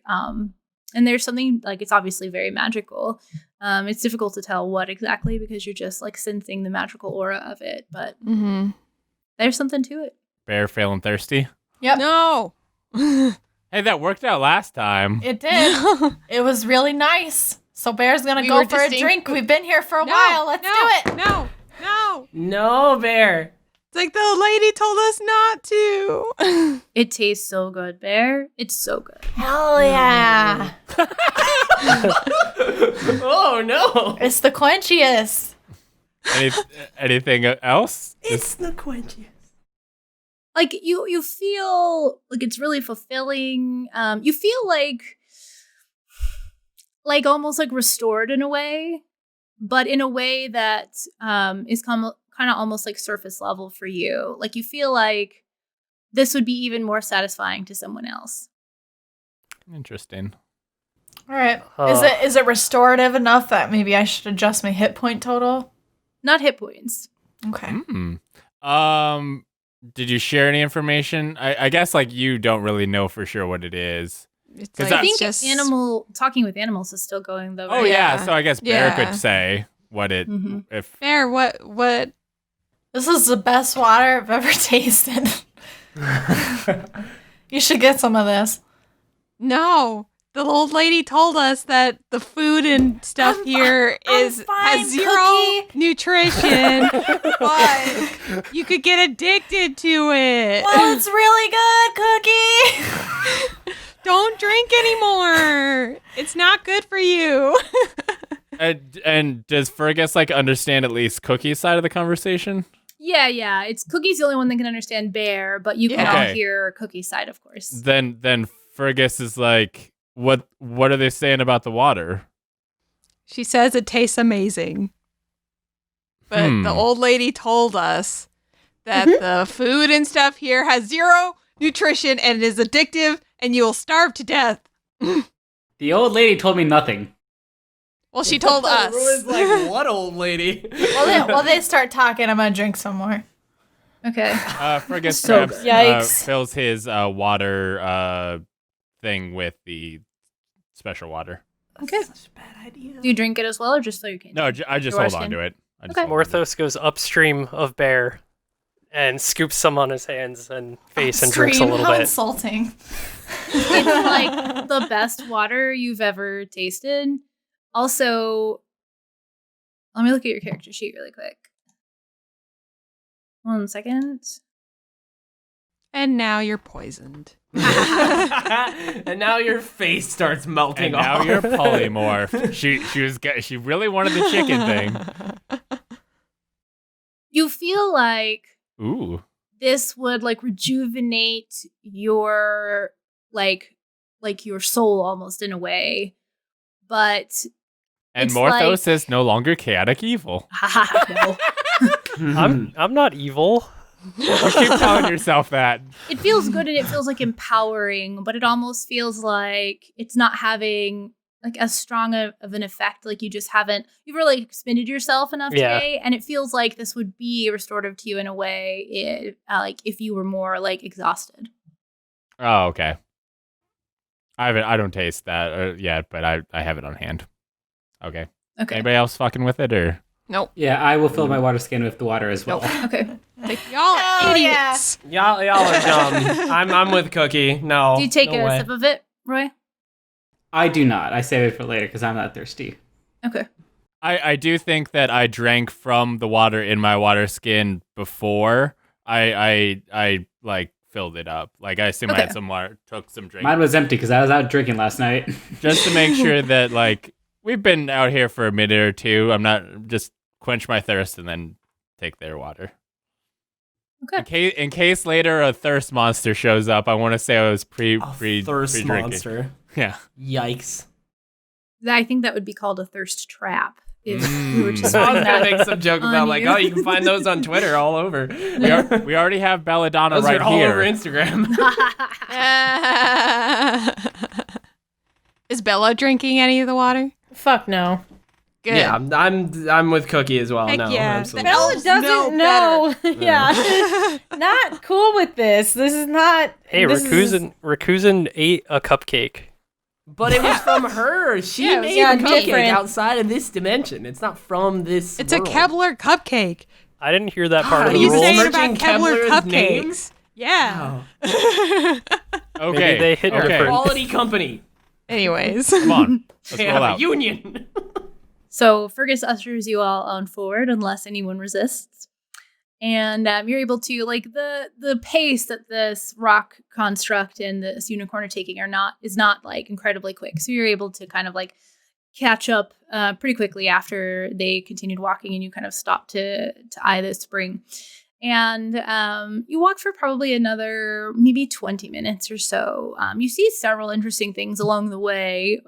And there's something like it's obviously very magical. It's difficult to tell what exactly because you're just like sensing the magical aura of it, but Mm-hmm. there's something to it. Bear feeling thirsty. Yep. No. Hey, that worked out last time. It did. It was really nice. So Bear's gonna We go were for a distinct- drink. We've been here for a while. Let's do it. No. No, Bear. It's like the lady told us not to. It tastes so good, Bear. It's so good. Hell yeah. Oh no. It's the quenchiest. Anything else? It's the quenchiest. Like you feel like it's really fulfilling. You feel like almost like restored in a way, but in a way that is kind of almost like surface level for you. Like you feel like this would be even more satisfying to someone else. Interesting. All right. Is it restorative enough that maybe I should adjust my hit point total? Not hit points. Okay. Did you share any information? I guess like you don't really know for sure what it is. It's 'Cause like I think just talking with animals is still going though. Oh right? yeah, Yeah. so I guess Bear Yeah. could say what it Mhm. if Fair. What? This is the best water I've ever tasted. You should get some of this. No. The old lady told us that the food and stuff here I'm is fine, has zero Cookie. nutrition, but you could get addicted to it. Well, it's really good, Cookie. Don't drink anymore. It's not good for you. and does Fergus like understand at least Cookie's side of the conversation? Yeah. It's Cookie's the only one that can understand Bear, but you can Yeah. all Okay. hear Cookie's side, of course. Then Fergus is like, what are they saying about the water? She says it tastes amazing. But the old lady told us that the food and stuff here has zero nutrition and it is addictive and you will starve to death. The old lady told me nothing. Well, she told us. Everyone's like, what old lady? While they start talking, I'm gonna drink some more. Okay. Fergus So grabs, good. Yikes. fills his water thing with the special water. Okay. Such a bad idea. Do you drink it as well, or just so you can? No, I just Your hold skin. on to it. I just Okay. hold on to it. Morthos goes upstream of Bear and scoops some on his hands and face and drinks a Scream, little how bit. insulting. It's like the best water you've ever tasted. Also, Let me look at your character sheet really quick. 1 second. And now you're poisoned. And now your face starts melting And now off. you're polymorphed. She really wanted the chicken thing. You feel like Ooh. this would like rejuvenate your like your soul almost in a way, but And It's Morthos is no longer chaotic evil. no. I'm not evil. You keep telling yourself that. It feels good and it feels like empowering, but it almost feels like it's not having like as strong of an effect. Like you've really expended yourself enough Yeah. today, and it feels like this would be restorative to you in a way, if you were more like exhausted. Oh, okay. I don't taste that yet, but I have it on hand. Okay. Okay. Anybody else fucking with it or? Nope. Yeah, I will fill my water skin with the water as well. Okay. Like, y'all Hell yeah. idiots. Y'all are dumb. I'm with Cookie. No. Do you take no a way. sip of it, Roy? I do not. I save it for later because I'm not thirsty. Okay. I do think that I drank from the water in my water skin before I like filled it up. Like I assume I had Okay. some water, took some drink. Mine was empty because I was out drinking last night. Just to make sure that like we've been out here for a minute or two. I'm not just quench my thirst and then take their water. Okay. In case later a thirst monster shows up, I want to say I was pre Thirst drinking. monster. Yeah. Yikes. I think that would be called a thirst trap. If Mm. we were just I was putting gonna that make some joke on about like, you. oh, you can find those on Twitter all over. We already have Belladonna Those right are all here. over Instagram. Is Bella drinking any of the water? Fuck no. Good. Yeah, I'm with Cookie as well. Heck no, yeah. absolutely. Bella Elves doesn't know know. Yeah. Not cool with this. This is not. Hey, this is- Rakuzen ate a cupcake. But it was from her. She Yeah, made yeah, a cupcake different. outside of this dimension. It's not from this. It's world. a Kebler cupcake. I didn't hear that part God, of What the are you rules? saying rules. about Merchant Kebler Kebler's cupcakes? Yeah. Oh. Okay. Maybe they hit okay. different. Quality company. Anyways. Come on. Let's They roll have a out. union. So Fergus ushers you all on forward unless anyone resists. And you're able to, like, the pace that this rock construct and this unicorn are taking is not like incredibly quick. So you're able to kind of like catch up pretty quickly after they continued walking and you kind of stopped to eye the spring. And you walk for probably another maybe 20 minutes or so. You see several interesting things along the way,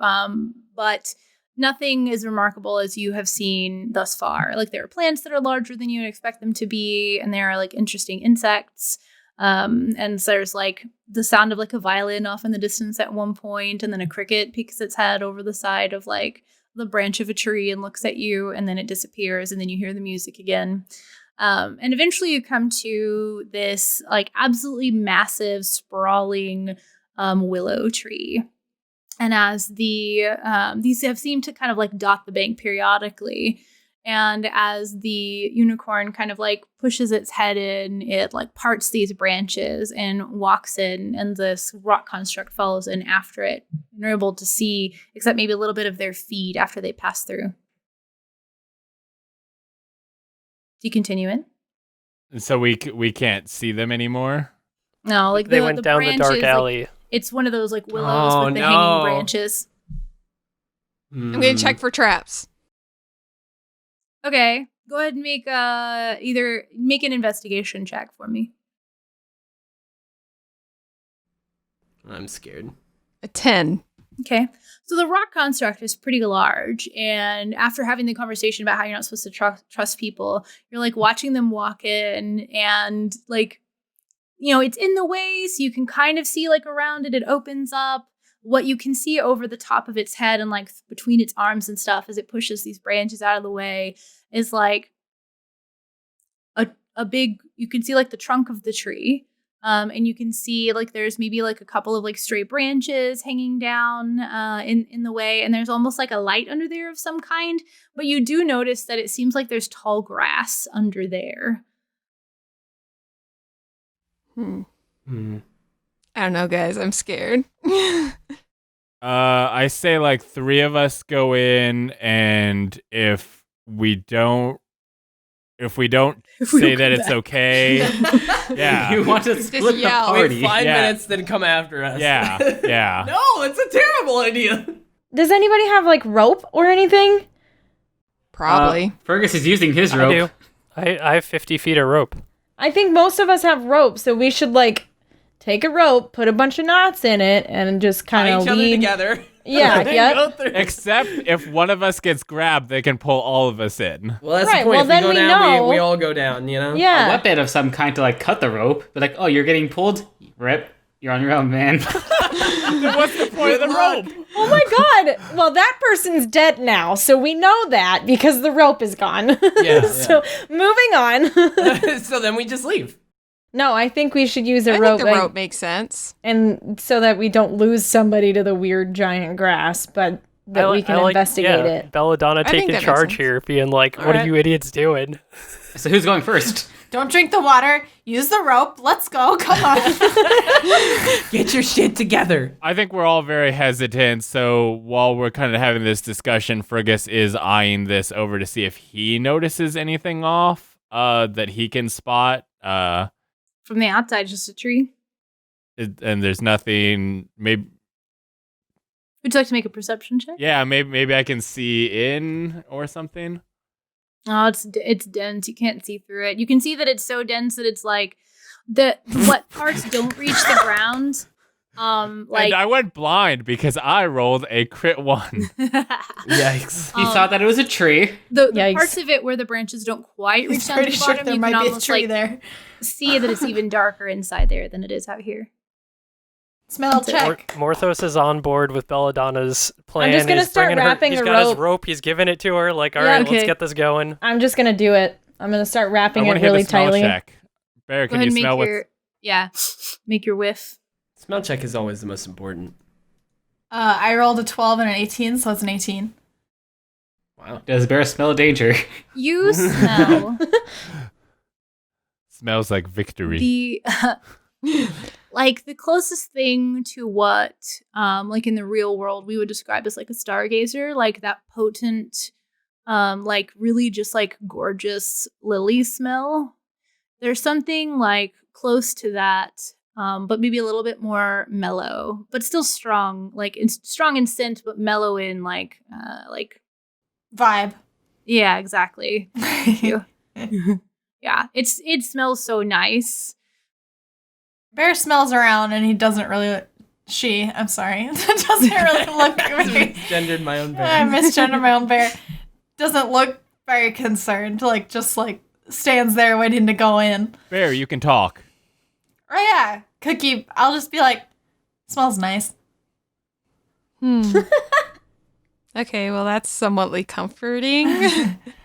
but nothing as remarkable as you have seen thus far. Like there are plants that are larger than you would expect them to be, and there are like interesting insects. And so there's like the sound of like a violin off in the distance at one point, and then a cricket peeks its head over the side of like the branch of a tree and looks at you, and then it disappears, and then you hear the music again. And eventually you come to this like absolutely massive, sprawling willow tree. And as these have seemed to kind of like dot the bank periodically, and as the unicorn kind of like pushes its head in, it like parts these branches and walks in, and this rock construct follows in after it. And you're able to see, except maybe a little bit of their feet after they pass through. Do you continue in? So we can't see them anymore. No, like They went down the branches, dark like, alley. it's one of those like willows Oh, with the no. hanging branches. I'm going to check for traps. Okay, go ahead and make make an investigation check for me. I'm scared. A 10. Okay, so the rock construct is pretty large, and after having the conversation about how you're not supposed to trust people, you're like watching them walk in, and like, you know, it's in the way, so you can kind of see like around it. It opens up. What you can see over the top of its head and like between its arms and stuff as it pushes these branches out of the way is like a big, you can see like the trunk of the tree. And you can see like there's maybe like a couple of like stray branches hanging down in the way. And there's almost like a light under there of some kind. But you do notice that it seems like there's tall grass under there. I don't know, guys. I'm scared. I say like 3 of us go in, and if we don't If we say don't that come it's back. okay. Yeah. You want to split the yell. Wait party. 5 Yeah. minutes, then come after us. Yeah, yeah. No, it's a terrible idea. Does anybody have like rope or anything? Probably. Fergus is using his I rope. do. I have 50 feet of rope. I think most of us have rope, so we should like take a rope, put a bunch of knots in it, and just kind Tie of each other lead. together. Yeah, Then yep. go through. Except if one of us gets grabbed, they can pull all of us in. Well, that's Right, the point. well, If then we we go down, know. we all go down, you know? A Yeah. weapon of some kind to like cut the rope. But like, oh, you're getting pulled. Rip. You're on your own, man. What's the point of the rope? Oh my god. Well, that person's dead now, so we know that because the rope is gone. Yeah, So, moving on. So then we just leave. No, I think we should use a I rope, think the rope makes sense. and so that we don't lose somebody to the weird giant grass, but that we can investigate it. Belladonna think taking that makes charge sense. here, being like, "What Alright. are you idiots doing?" So who's going first? Don't drink the water. Use the rope. Let's go. Come on. Get your shit together. I think we're all very hesitant, so while we're kind of having this discussion, Ferngus is eyeing this over to see if he notices anything off that he can spot. From the outside, just a tree. And there's nothing. Maybe Would you like to make a perception check? yeah, maybe I can see in or something. Oh, it's dense. You can't see through it. You can see that it's so dense that it's like what parts don't reach the ground. Like And I went blind because I rolled a crit 1. Yikes. You thought that it was a tree. the Yikes. parts of it where the branches don't quite reach He's down to pretty the sure bottom, there you might can be a almost tree like there. see that it's even darker inside there than it is out here. Smell check. Morthos is on board with Belladonna's plan. just gonna He's start bringing her- wrapping He's a got his rope. rope. He's giving it to her. Like, all Yeah, right, okay. let's get this going. I'm just gonna do it. I'm gonna start I wrapping want it to hit really the smell tightly. check. Bear, Go can ahead you and make smell your make your whiff. Smell check is always the most important. I rolled a 12 and an 18, so it's an 18. Wow. Does Bear smell danger? You smell smells like victory? the like the closest thing to what like in the real world we would describe as like a stargazer, like that potent like really just like gorgeous lily smell. There's something like close to that, but maybe a little bit more mellow, but still strong, like strong in scent, but mellow in like Vibe. yeah, exactly. Thank you. Yeah, it smells so nice. Bear smells around and he doesn't really. I'm sorry. Doesn't really look very. Gendered my own bear. I misgendered my own bear. Doesn't look very concerned. Like, just like stands there waiting to go in. Bear, you can talk. Oh, yeah. Cookie, I'll just be like, smells nice. Okay, well, that's somewhatly comforting.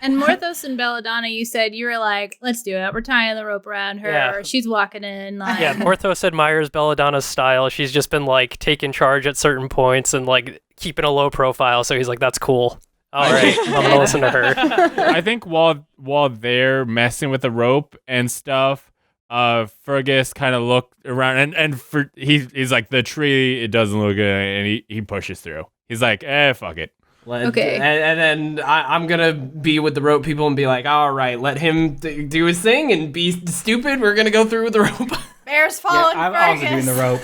And Morthos and Belladonna, you said you were like, let's do it. We're tying the rope around her. Yeah. She's walking in. Like, Yeah, Morthos admires Belladonna's style. She's just been like taking charge at certain points and like keeping a low profile. So he's like, "That's cool. All right, I'm gonna listen to her." I think while they're messing with the rope and stuff, Fergus kind of looked around and he's like, the tree, it doesn't look good, and he pushes through. He's like, fuck it. Okay. And then I'm going to be with the rope people and be like, all right, let him do his thing and be stupid. We're going to go through with the rope. Bear's Yeah, following I'm also Fergus. doing the rope.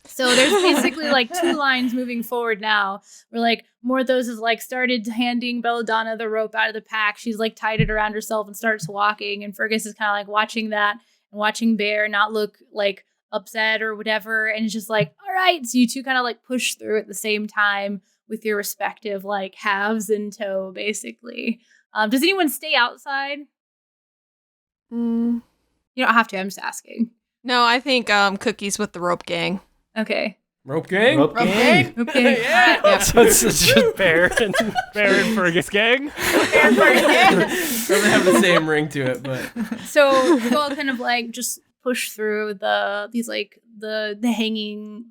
So there's basically like two lines moving forward now. Where like Morthos has like started handing Belladonna the rope out of the pack. She's like tied it around herself and starts walking. And Fergus is kind of like watching that and watching Bear not look like upset or whatever. And it's just like, all right. So you two kind of like push through at the same time with your respective like halves in tow, basically. Does anyone stay outside? Mm, You don't have to. I'm just asking. no, I think Cookie's with the rope gang. Okay. Rope gang? Rope gang. Okay. Yeah. So it's just Bear and Bear and Fergus gang. Doesn't have the same ring to it, but So you all kind of like just push through these like the hanging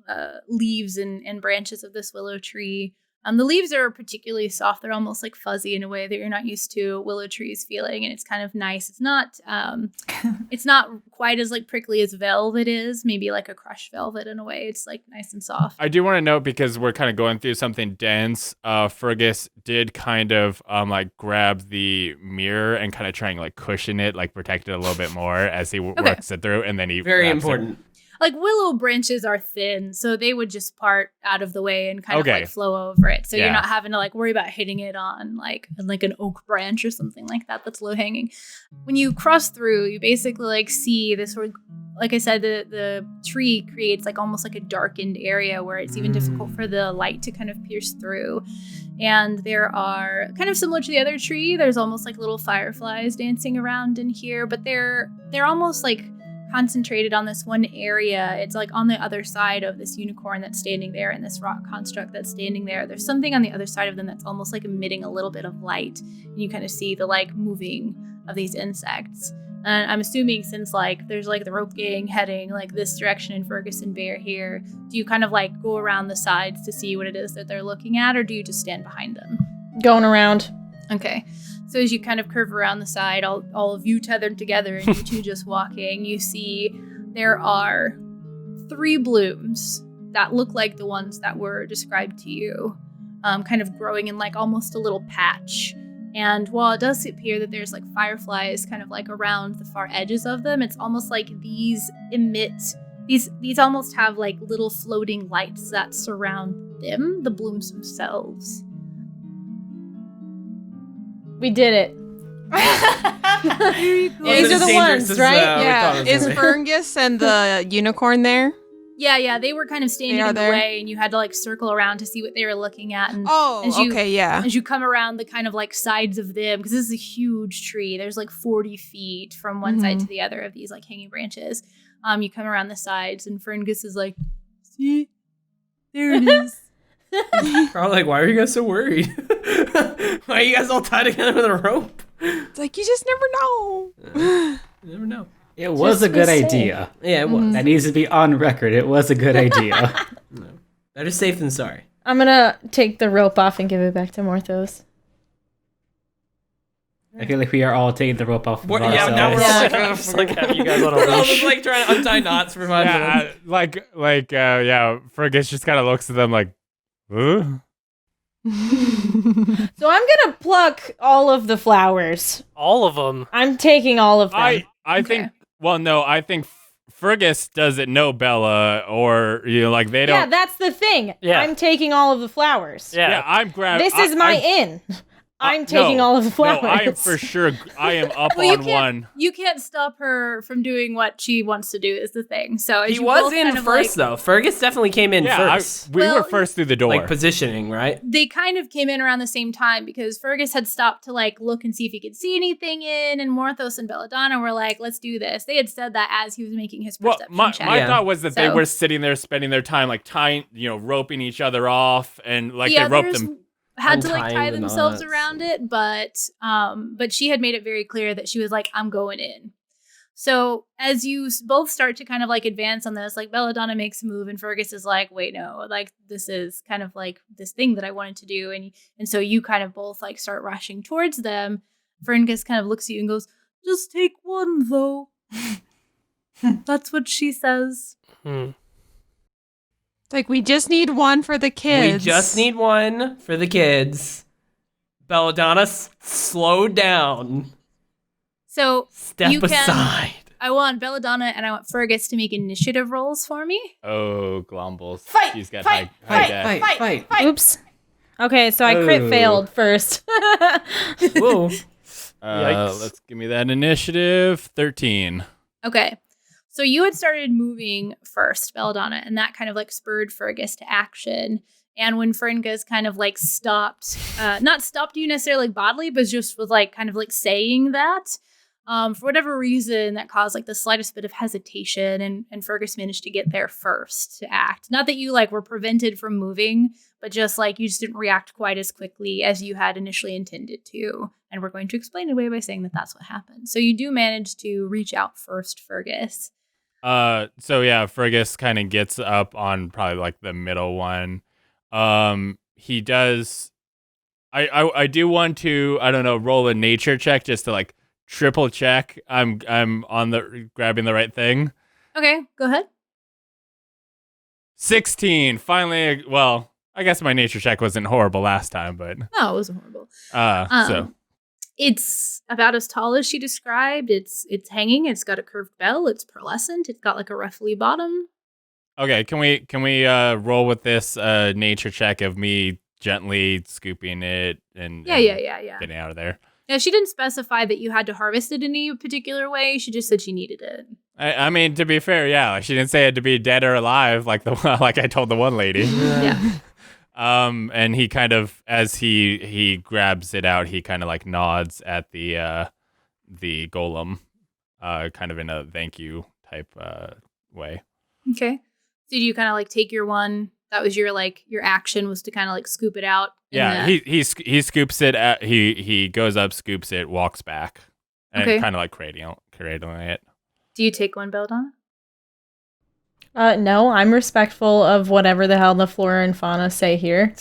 leaves and branches of this willow tree. The leaves are particularly soft. They're almost like fuzzy in a way that you're not used to willow trees feeling, and it's kind of nice. It's not quite as like prickly as velvet is, maybe like a crushed velvet in a way. It's like nice and soft. I do want to note, because we're kind of going through something dense, Fergus did kind of like grab the mirror and kind of try and like cushion it, like protect it a little bit more as he works it through, and then he Very wraps it. important. Like willow branches are thin, so they would just part out of the way and kind of Okay. like flow over it. So Yeah. you're not having to like worry about hitting it on like an oak branch or something like that that's low hanging. When you cross through, you basically like see this sort of, like I said, the tree creates like almost like a darkened area where it's even difficult for the light to kind of pierce through. And there are, kind of similar to the other tree, there's almost like little fireflies dancing around in here, but they're almost like concentrated on this one area. It's like on the other side of this unicorn that's standing there and this rock construct that's standing there. There's something on the other side of them that's almost like emitting a little bit of light, and you kind of see the like moving of these insects. And I'm assuming, since like there's like the rope gang heading like this direction and Fergus and Bear here, do you kind of like go around the sides to see what it is that they're looking at, or do you just stand behind them? Going around. Okay. So as you kind of curve around the side, all of you tethered together and you two just walking, you see there are 3 blooms that look like the ones that were described to you, kind of growing in like almost a little patch. And while it does appear that there's like fireflies kind of like around the far edges of them, it's almost like these almost have like little floating lights that surround them, the blooms themselves. We did it. These are the ones, right? Yeah. Is Ferngus and the unicorn there? Yeah, they were kind of standing They are in the there? way, and you had to like circle around to see what they were looking at. And Oh, as you- okay, yeah. as you come around the kind of like sides of them, because this is a huge tree, there's like 40 feet from one side to the other of these like hanging branches. You come around the sides, and Ferngus is like, "See, there it is." Probably like, why are you guys so worried? Why are you guys all tied together with a rope? It's like, you just never know. You never know. It was a good idea. Yeah, it was. That needs to be on record. It was a good idea. Better safe than sorry. I'm gonna take the rope off and give it back to Morthos. I feel like we are all taking the rope off of ourselves. Yeah, now we're all like, Just like have you guys on a we're all leash. just like trying to untie knots for 5 minutes. Fergus just kind of looks at them like, huh? So I'm gonna pluck all of the flowers. All of them. I'm taking all of them. I think, well, no, I think Fergus doesn't know Bella, or, like they Yeah, don't. that's the thing. Yeah. I'm taking all of the flowers. Yeah. I'm grabbing. This is my inn. I'm taking all of the flowers. No, I am for sure. I am up Well, on one. You can't stop her from doing what she wants to do, is the thing. So as He you was both in kind of, first, like, though. Fergus definitely came in first. We Well, were first through the door. Like positioning, right? They kind of came in around the same time because Fergus had stopped to like look and see if he could see anything in, and Morthos and Belladonna were like, "Let's do this." They had said that as he was making his Well, perception my check. Yeah. thought was that they So- were sitting there spending their time like tying, roping each other off, and like the they roped others them. had to like Untying tie the themselves knots. around it, but she had made it very clear that she was like, "I'm going in." So as you both start to kind of like advance on this, like Belladonna makes a move and Fergus is like, "Wait, no, like this is kind of like this thing that I wanted to do," and so you kind of both like start rushing towards them. Ferngus kind of looks at you and goes, "Just take one though." That's what she says. It's like, we just need one for the kids. We just need one for the kids. Belladonna slowed down. So Step you can- aside. I want Belladonna and I want Fergus to make initiative rolls for me. Oh, Glombles. Fight, She's got fight, high deck. Fight. Oops. Okay, so I crit Oh. failed first. Whoa. Yikes. Let's give me that initiative. 13. Okay. So you had started moving first, Belladonna, and that kind of like spurred Fergus to action. And when Ferngus kind of like stopped, not stopped you necessarily like bodily, but just was like kind of like saying that, for whatever reason, that caused like the slightest bit of hesitation, and Fergus managed to get there first to act. Not that you like were prevented from moving, but just like you just didn't react quite as quickly as you had initially intended to. And we're going to explain it away by saying that that's what happened. So you do manage to reach out first, Fergus. So yeah, Fergus kind of gets up on probably like the middle one. he does. I do want to, I don't know, roll a nature check just to like triple check I'm on the grabbing the right thing. Okay, go ahead. 16. Finally, well, I guess my nature check wasn't horrible last time, but No, it wasn't horrible. so It's about as tall as she described. It's hanging. It's got a curved bell. It's pearlescent. It's got like a ruffly bottom. okay, can we roll with this nature check of me gently scooping it and Yeah. getting out of there? Yeah, she didn't specify that you had to harvest it in any particular way. She just said she needed it. I mean, to be fair, yeah, like, she didn't say it had to be dead or alive, like like I told the one lady. Yeah. And he kind of, as he grabs it out, he kind of like nods at the golem, kind of in a thank you type way. Okay. So do you kind of like take your one? That was your action was to kind of like scoop it out. Yeah, he scoops it. He goes up, scoops it, walks back, and Okay. kind of like cradling it. Do you take one, Belladonna? No, I'm respectful of whatever the hell the flora and fauna say here.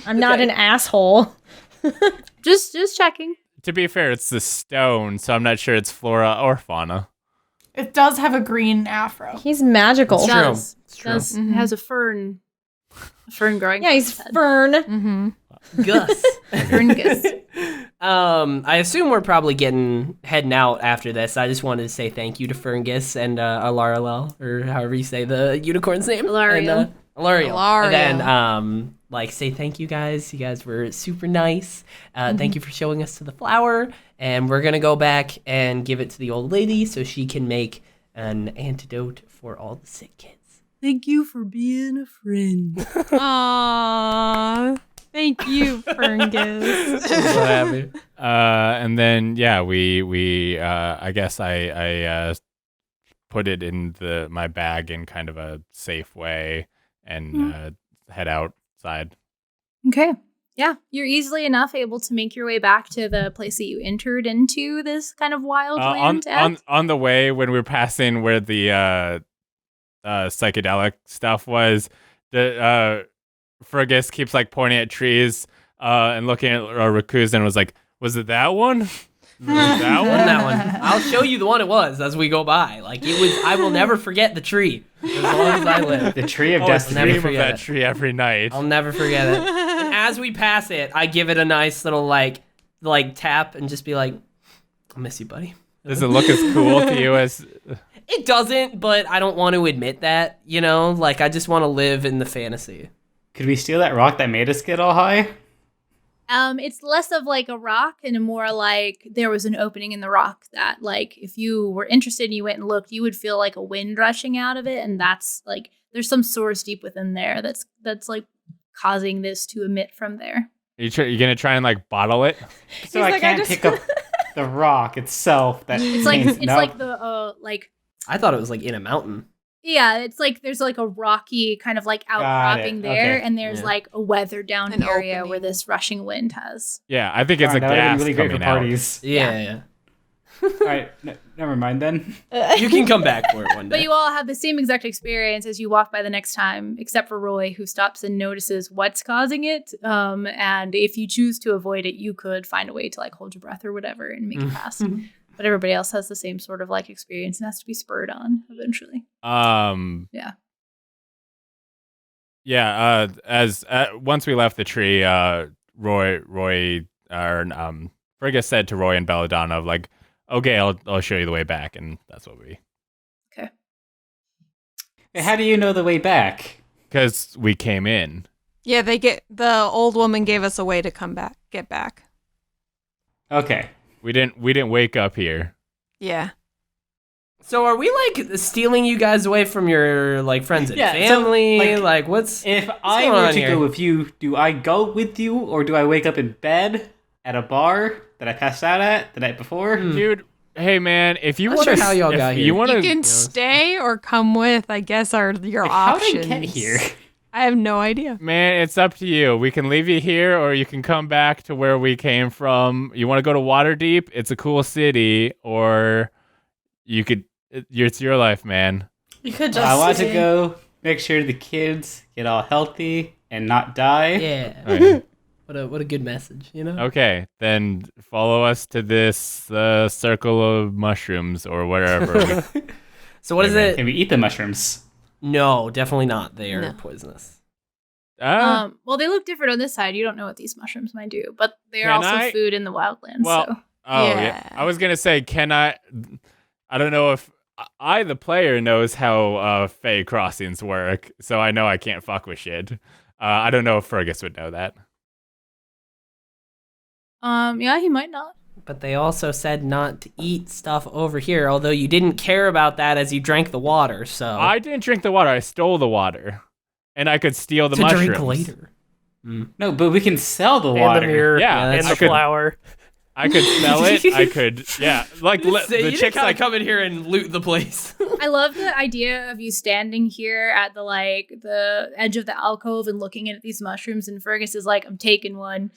I'm not an asshole. Just checking. To be fair, it's the stone, so I'm not sure it's flora or fauna. It does have a green afro. He's magical. It's It true. does. It's true. Does. It has a fern growing. Yeah, from he's his head. Fern. Mm-hmm. Gus. Ferngus. I assume we're probably heading out after this. I just wanted to say thank you to Ferngus and Alaralel, or however you say the unicorn's name. Alariel. And, Alariel. Alariel. And then say thank you guys. You guys were super nice. Thank you for showing us to the flower. And we're gonna go back and give it to the old lady so she can make an antidote for all the sick kids. Thank you for being a friend. Aww. Thank you, Ferngus. So happy. And then yeah, we I guess I put it in my bag in kind of a safe way and head outside. Okay. Yeah, you're easily enough able to make your way back to the place that you entered into this kind of wild land at. On the way when we were passing where the psychedelic stuff was, the Fergus keeps like pointing at trees and looking at Rakuz and was like, "Was it that one? Was it that one?" That one. I'll show you the one it was as we go by. Like it was. I will never forget the tree as long as I live. The tree of I destiny. dream of forget that it. tree every night. I'll never forget it. And as we pass it, I give it a nice little like tap and just be like, "I miss you, buddy." Does it look as cool to you as? It doesn't, but I don't want to admit that. You know, like I just want to live in the fantasy. Could we steal that rock that made us get all high? It's less of like a rock and more like there was an opening in the rock that like if you were interested and you went and looked, you would feel like a wind rushing out of it, and that's like there's some source deep within there that's like causing this to emit from there. You gonna try and like bottle it? So I can't pick up the rock itself. That It's like contains- it's no. like the like I thought it was like in a mountain. yeah, it's like there's like a rocky kind of like outcropping there, Okay. and there's Yeah. like a weathered down An area opening. where this rushing wind has. Yeah, I think it's a Alright, that would've been gas really great for coming out. parties. Yeah. All right, never mind then. You can come back for it one day. But you all have the same exact experience as you walk by the next time, except for Roy, who stops and notices what's causing it. And if you choose to avoid it, you could find a way to like hold your breath or whatever and make it pass. But everybody else has the same sort of like experience and has to be spurred on eventually. Yeah. Yeah. As once we left the tree, Roy, Fergus said to Roy and Belladonna, like, "Okay, I'll show you the way back," and that's what we. Okay. Hey, how do you know the way back? Because we came in. Yeah, the old woman gave us a way to get back. Okay. We didn't wake up here. Yeah. So are we like stealing you guys away from your like friends and Yeah, so, family? like, like what's If I going were on to here? go with you, do I go with you or do I wake up in bed at a bar that I passed out at the night before? Dude, hey man, if you Not want sure how y'all got here. you want You to, can stay or come with, I guess, are your Like, how options. did I get here? I have no idea. man, it's up to you. We can leave you here, or you can come back to where we came from. You want to go to Waterdeep? It's a cool city, or you could. It's your life, man. You could just. I want to go make sure the kids get all healthy and not die. Yeah. Okay. What a good message, you know? Okay, then follow us to this circle of mushrooms or wherever. So what is Maybe. it? Can we eat the mushrooms? No, definitely not. They are No. poisonous. Well, they look different on this side. You don't know what these mushrooms might do, but they are Can also I- food in the wildlands. Well, So Oh, yeah. Yeah. I was going to say, I don't know if I, the player, knows how Fae crossings work, so I know I can't fuck with shit. I don't know if Fergus would know that. yeah, he might not. But they also said not to eat stuff over here, although you didn't care about that as you drank the water, so... I didn't drink the water. I stole the water. And I could steal the to mushrooms. drink later. No, but we can sell the And water. the mirror. Yeah, and I the could- flower. I could smell it. I could, yeah. Like, So the you chick's just gotta like, come in here and loot the place. I love the idea of you standing here at the edge of the alcove and looking at these mushrooms, and Fergus is like, "I'm taking one."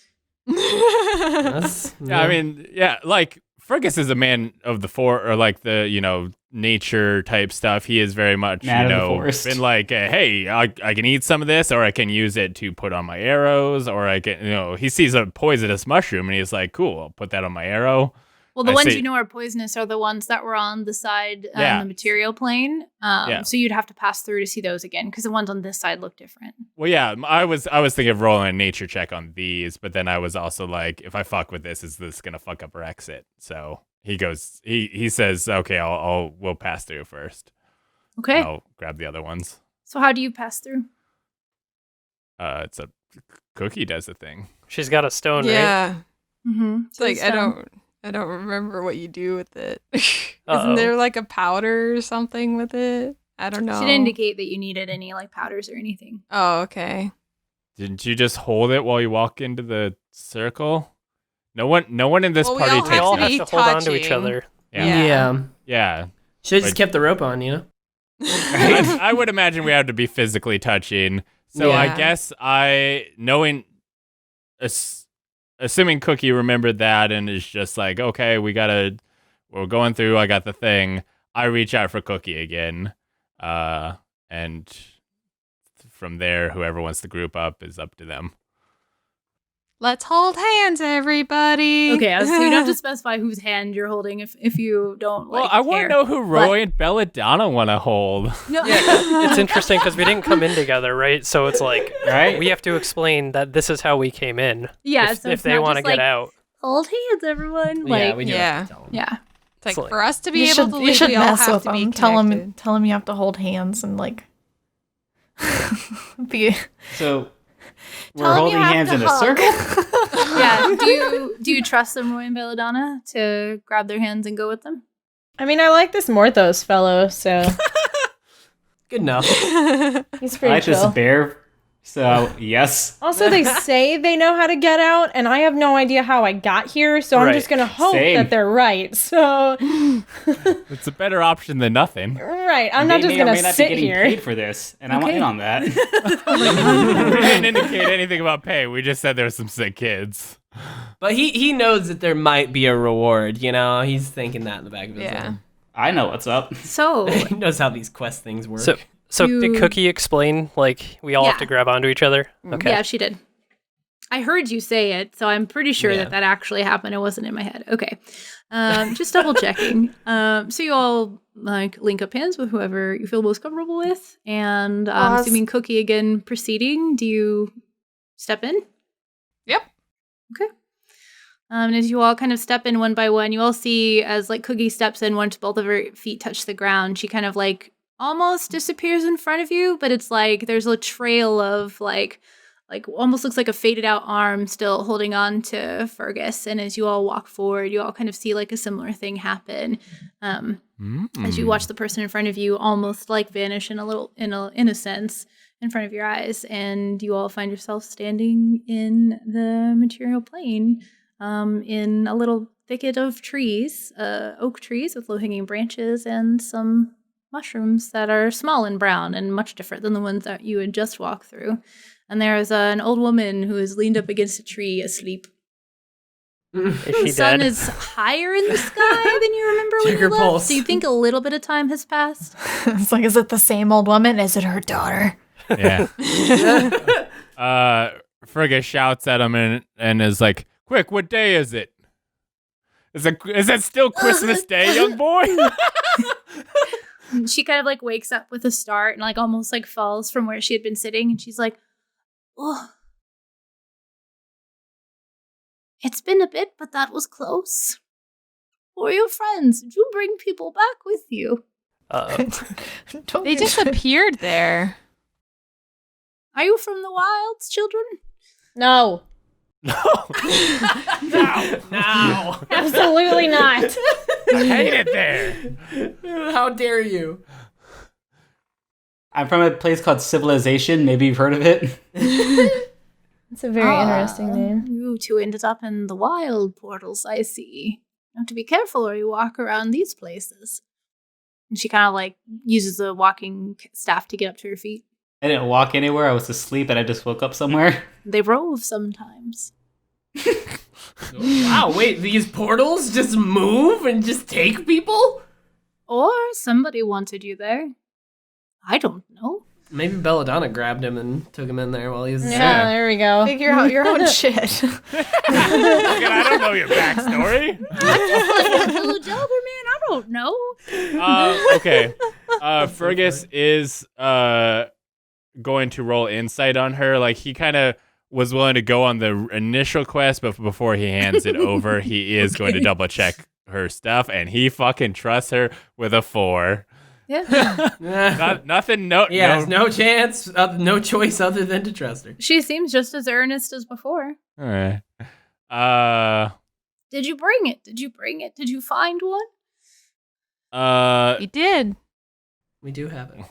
That's- yeah, I mean, yeah, like, Fergus is a man of the nature type stuff. He is very much, Man of the forest. been like, hey, I can eat some of this, or I can use it to put on my arrows, or I can, he sees a poisonous mushroom and he's like, cool, I'll put that on my arrow. Well, the I ones see. you know are poisonous are the ones that were on the side, Yeah. the material plane. Yeah. So you'd have to pass through to see those again, because the ones on this side look different. Well, yeah, I was thinking of rolling a nature check on these, but then I was also like, if I fuck with this, is this gonna fuck up our exit? So he says, okay, we'll pass through first. Okay. I'll grab the other ones. So how do you pass through? It's a Cookie does a thing. She's got a stone, right? Yeah. Mm-hmm. It's like I don't remember what you do with it. Isn't Uh-oh. there like a powder or something with it? I don't know. Should indicate that you needed any like powders or anything. Oh, okay. Didn't you just hold it while you walk into the circle? No one in this Well, we party all We takes all to have be to hold on to each touching. other. Yeah. Yeah. Yeah. Should have just But- kept the rope on, you know? I would imagine we have to be physically touching. So I Yeah. guess assuming Cookie remembered that and is just like, okay, we're going through, I got the thing. I reach out for Cookie again. And from there, whoever wants to group up is up to them. Let's hold hands, everybody. Okay, so you don't have to specify whose hand you're holding if you don't Well, like I want care. to know who Roy and Belladonna want to hold. No. It's interesting because we didn't come in together, right? So it's like Right? we have to explain that this is how we came in. Yeah, if, so if it's they not want to just get like, out. hold hands, everyone. Yeah, Like, we do yeah. have to tell them. yeah. It's like It's like- for us to be You able should, to you leave, should we all mess have with to be them. Tell connected. them you have to hold hands and like be. So we're Tell 'em you holding have hands to in a hug. circle. Yeah. Do you trust them, Roy and Belladonna, to grab their hands and go with them? I mean, I like this Morthos fellow, so Good enough. he's I pretty like this chill. bear. So yes. Also, they say they know how to get out, and I have no idea how I got here, so I'm Right. just gonna hope Same. that they're right. So, It's a better option than nothing. right, I'm not They just may or gonna may not be sit getting here. paid for this, and I want Okay. in on that. We didn't indicate anything about pay. We just said there were some sick kids. But he knows that there might be a reward, you know? He's thinking that in the back of his Yeah. head. I know what's up. So He knows how these quest things work. So You- did Cookie explain like we all have Yeah. to grab onto each other? Okay. yeah, she did. I heard you say it, so I'm pretty sure Yeah. that actually happened. It wasn't in my head. Okay, just double checking. So you all like link up hands with whoever you feel most comfortable with, and I'm Pause. assuming Cookie again proceeding. Do you step in? Yep. Okay. And as you all kind of step in one by one, you all see as like Cookie steps in, once both of her feet touch the ground, she kind of like almost disappears in front of you, but it's like there's a trail of like almost looks like a faded out arm still holding on to Fergus. And as you all walk forward, you all kind of see like a similar thing happen. As you watch the person in front of you almost like vanish in a sense in front of your eyes, and you all find yourself standing in the material plane, in a little thicket of trees, oak trees with low-hanging branches and some mushrooms that are small and brown and much different than the ones that you had just walked through. And there is an old woman who is leaned up against a tree asleep. Is The she sun dead? is higher in the sky than you remember when Check you her left, pulse. so you think a little bit of time has passed. It's like, is it the same old woman? Is it her daughter? Yeah. Fergus shouts at him and is like, "Quick, what day is it? Is it still Christmas Day, young boy?" She kind of like wakes up with a start and like almost like falls from where she had been sitting, and she's like, "Oh, it's been a bit, but that was close. Who are your friends? Did you bring people back with you? Don't They be just shy. appeared there. Are you from the wilds, children?" No, No. absolutely not. I hate it there. How dare you? I'm from a place called Civilization. Maybe you've heard of it. It's a very interesting name. You two ended up in the wild portals, I see. You have to be careful or you walk around these places. And she kind of like uses a walking staff to get up to her feet. I didn't walk anywhere. I was asleep and I just woke up somewhere. They rove sometimes. Wow, wait, these portals just move and just take people? Or somebody wanted you there. I don't know. Maybe Belladonna grabbed him and took him in there while he was Yeah, there we go. Figure out your own shit. I don't know your backstory. Village Elder Man, I don't know. Okay. Fergus is going to roll insight on her. Like, he kind of was willing to go on the initial quest, but before he hands it over, he is going to double check her stuff, and he fucking trusts her with a 4. Yeah. Nothing. No. Yeah, No. no chance, no choice other than to trust her. She seems just as earnest as before. All right. Did you bring it? Did you bring it? Did you find one? You did. We do have it.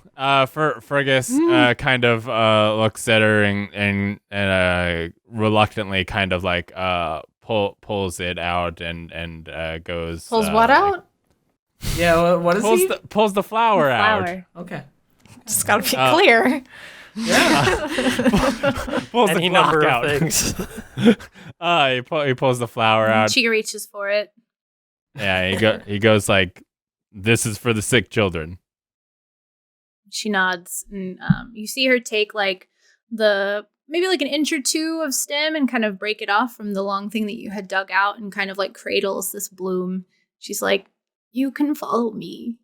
Fergus kind of looks at her and reluctantly kind of like pulls it out and goes. Pulls what out? Yeah, what is he? Pulls the flower out. Okay. Just gotta be clear. Yeah. Pulls Any the clock number out. of things. He pulls the flower out. She reaches for it. Yeah, he goes like, "This is for the sick children." She nods, and you see her take like maybe like an inch or two of stem and kind of break it off from the long thing that you had dug out and kind of like cradles this bloom. She's like, "You can follow me."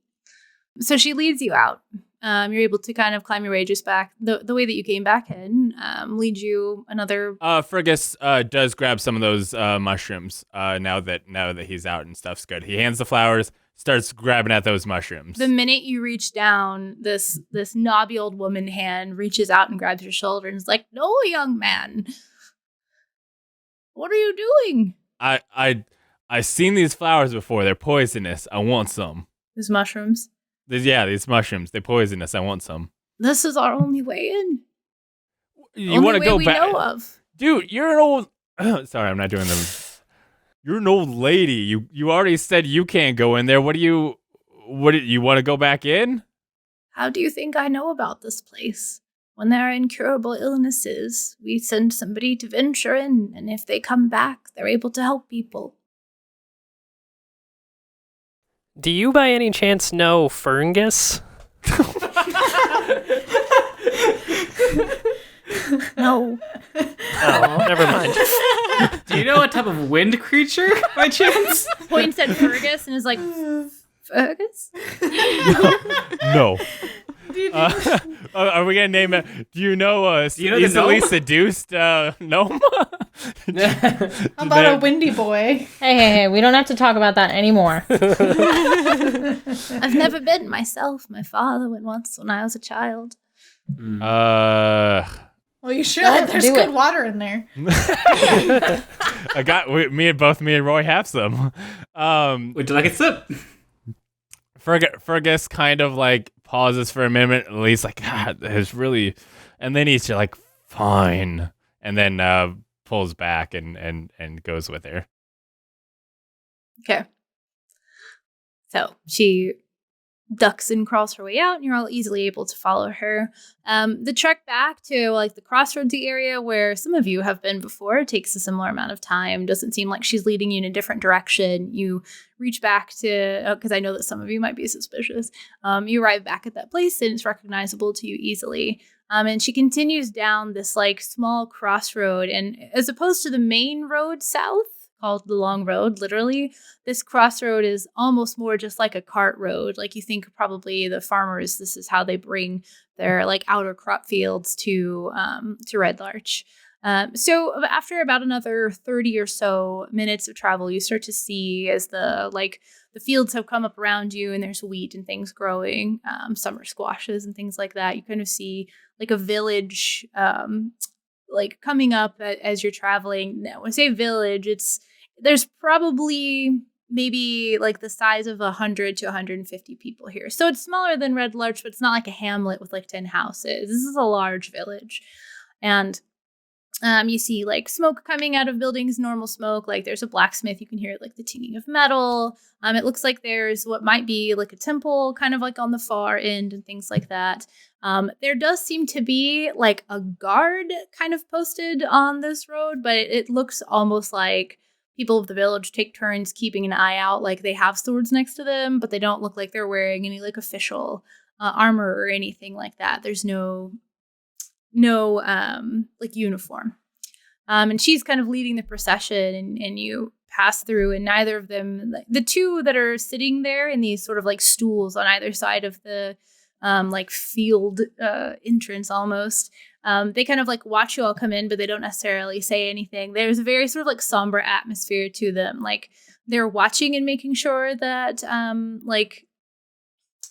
So she leads you out. You're able to kind of climb your way just back the way that you came back in. Leads you another. Fergus does grab some of those mushrooms now that he's out and stuff's good. He hands the flowers, starts grabbing at those mushrooms. The minute you reach down, this knobby old woman hand reaches out and grabs your shoulder and is like, "No, young man, what are you doing?" I've seen these flowers before. They're poisonous. I want some. These mushrooms. These mushrooms. They're poisonous. I want some. This is our only way in. You want to go we back? know of. Dude, you're an old. Sorry, I'm not doing them. You're an old lady. You already said you can't go in there. What do you want to go back in? How do you think I know about this place? When there are incurable illnesses, we send somebody to venture in, and if they come back, they're able to help people. Do you by any chance know Ferngus? No. Oh, never mind. Do you know what type of wind creature by chance? Points at Fergus and is like, "Fergus?" No. Are we gonna name it? Do you know you know the easily gnome? seduced gnome? How about a windy boy? Hey, we don't have to talk about that anymore. I've never been myself. My father went once when I was a child. Well, you should. Let's There's do good it. water in there. I got me and Roy have some. Would you like a sip? Fergus kind of like pauses for a minute, at least like, God, it's really, and then he's like, fine, and then pulls back and goes with her. Okay. So she ducks and crawls her way out, and you're all easily able to follow her. The trek back to like the crossroadsy area where some of you have been before takes a similar amount of time. Doesn't seem like she's leading you in a different direction. You reach back to, because I know that some of you might be suspicious. You arrive back at that place and it's recognizable to you easily. And she continues down this like small crossroad, and as opposed to the main road south, called the Long Road, literally, this crossroad is almost more just like a cart road. Like you think probably the farmers, this is how they bring their like outer crop fields to Red Larch. So after about another 30 or so minutes of travel, you start to see as the fields have come up around you and there's wheat and things growing, summer squashes and things like that. You kind of see like a village like coming up as you're traveling. Now, when I say village, there's probably maybe like the size of 100 to 150 people here. So it's smaller than Red Larch, but it's not like a hamlet with like 10 houses. This is a large village. And you see like smoke coming out of buildings, normal smoke. Like there's a blacksmith. You can hear like the tinging of metal. It looks like there's what might be like a temple kind of like on the far end and things like that. There does seem to be like a guard kind of posted on this road, but it looks almost like people of the village take turns keeping an eye out. Like they have swords next to them, but they don't look like they're wearing any like official armor or anything like that. There's no like uniform. And she's kind of leading the procession, and you pass through, and neither of them, the two that are sitting there in these sort of like stools on either side of the like field entrance almost, they kind of like watch you all come in, but they don't necessarily say anything. There's a very sort of like somber atmosphere to them. Like they're watching and making sure that like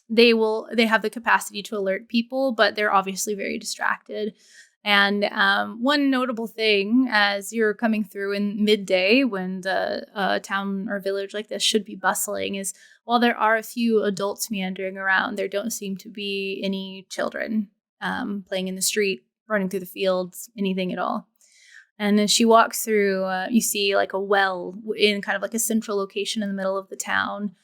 they have the capacity to alert people, but they're obviously very distracted. And one notable thing as you're coming through in midday when the town or village like this should be bustling is while there are a few adults meandering around, there don't seem to be any children playing in the street, running through the fields, anything at all. And as she walks through, you see like a well in kind of like a central location in the middle of the town.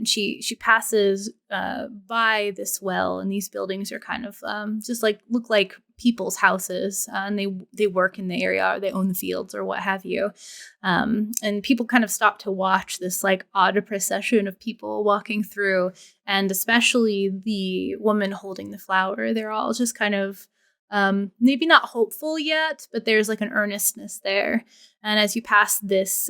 She passes by this well, and these buildings are kind of just like look like people's houses, and they work in the area, or they own the fields or what have you. And people kind of stop to watch this like odd procession of people walking through, and especially the woman holding the flower. They're all just kind of maybe not hopeful yet, but there's like an earnestness there. And as you pass this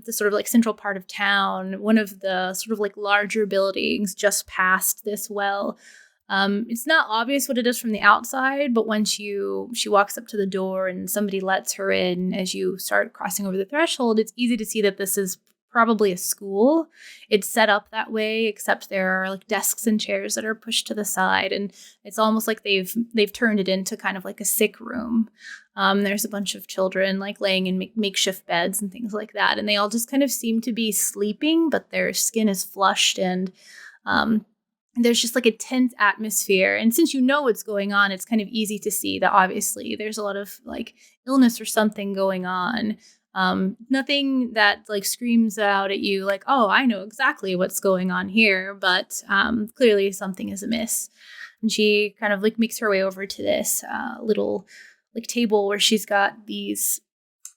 sort of like central part of town, one of the sort of like larger buildings just past this well, it's not obvious what it is from the outside, but once she walks up to the door and somebody lets her in, as you start crossing over the threshold, it's easy to see that this is probably a school. It's set up that way, except there are like desks and chairs that are pushed to the side, and it's almost like they've turned it into kind of like a sick room. There's a bunch of children like laying in makeshift beds and things like that, and they all just kind of seem to be sleeping, but their skin is flushed, and there's just like a tense atmosphere. And since you know what's going on, it's kind of easy to see that obviously there's a lot of like illness or something going on. Nothing that like screams out at you like, oh, I know exactly what's going on here, but clearly something is amiss. And she kind of like makes her way over to this little like table where she's got these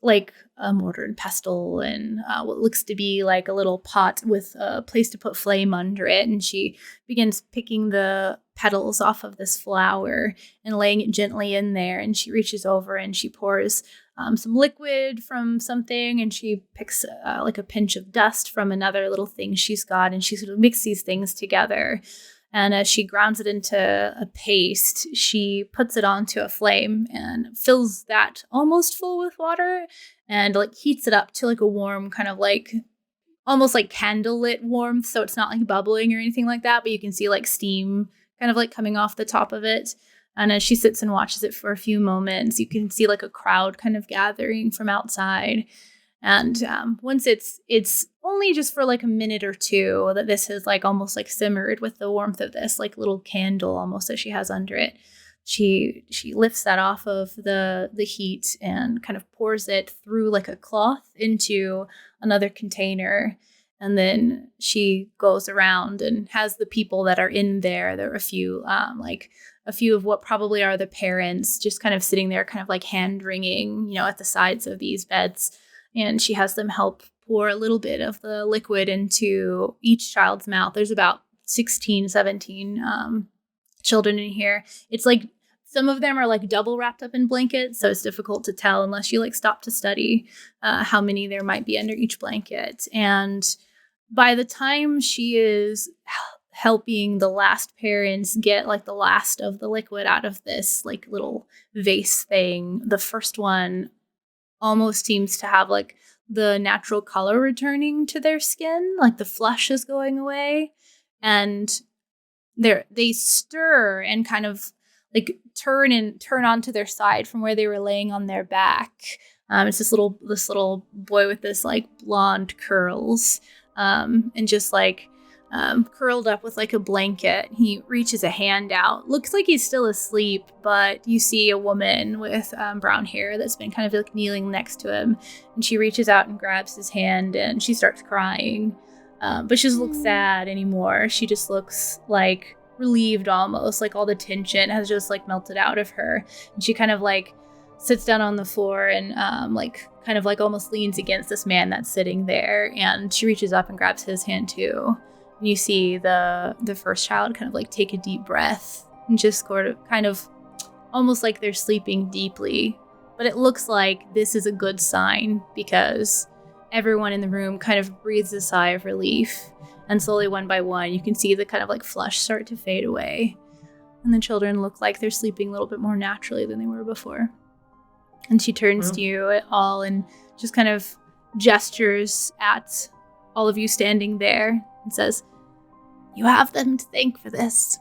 like a mortar and pestle and what looks to be like a little pot with a place to put flame under it. And she begins picking the petals off of this flower and laying it gently in there. And she reaches over and she pours some liquid from something, and she picks like a pinch of dust from another little thing she's got, and she sort of mixes these things together. And as she grounds it into a paste, she puts it onto a flame and fills that almost full with water and like heats it up to like a warm kind of like almost like candlelit warmth. So it's not like bubbling or anything like that, but you can see like steam kind of like coming off the top of it. And as she sits and watches it for a few moments, you can see like a crowd kind of gathering from outside. And once it's only just for like a minute or two that this has like almost like simmered with the warmth of this like little candle almost that she has under it. She lifts that off of the heat and kind of pours it through like a cloth into another container. And then she goes around and has the people that are in there. There are a few of what probably are the parents just kind of sitting there, kind of like hand wringing, at the sides of these beds. And she has them help pour a little bit of the liquid into each child's mouth. There's about 16, 17 children in here. It's like some of them are like double wrapped up in blankets, so it's difficult to tell unless you like stop to study how many there might be under each blanket. And by the time she is helping the last parents get like the last of the liquid out of this like little vase thing, the first one almost seems to have like the natural color returning to their skin, like the flush is going away, and they stir and kind of like turn onto their side from where they were laying on their back. It's this little boy with this like blonde curls, and just like curled up with like a blanket. He reaches a hand out. Looks like he's still asleep, but you see a woman with brown hair that's been kind of like kneeling next to him, and she reaches out and grabs his hand, and she starts crying. But she doesn't look sad anymore. She just looks like relieved almost, like all the tension has just like melted out of her. And she kind of like sits down on the floor and like kind of like almost leans against this man that's sitting there, and she reaches up and grabs his hand too. And you see the first child kind of like take a deep breath and just sort of kind of almost like they're sleeping deeply. But it looks like this is a good sign because everyone in the room kind of breathes a sigh of relief. And slowly, one by one, you can see the kind of like flush start to fade away. And the children look like they're sleeping a little bit more naturally than they were before. And she turns to you all and just kind of gestures at all of you standing there and says, "You have them to thank for this."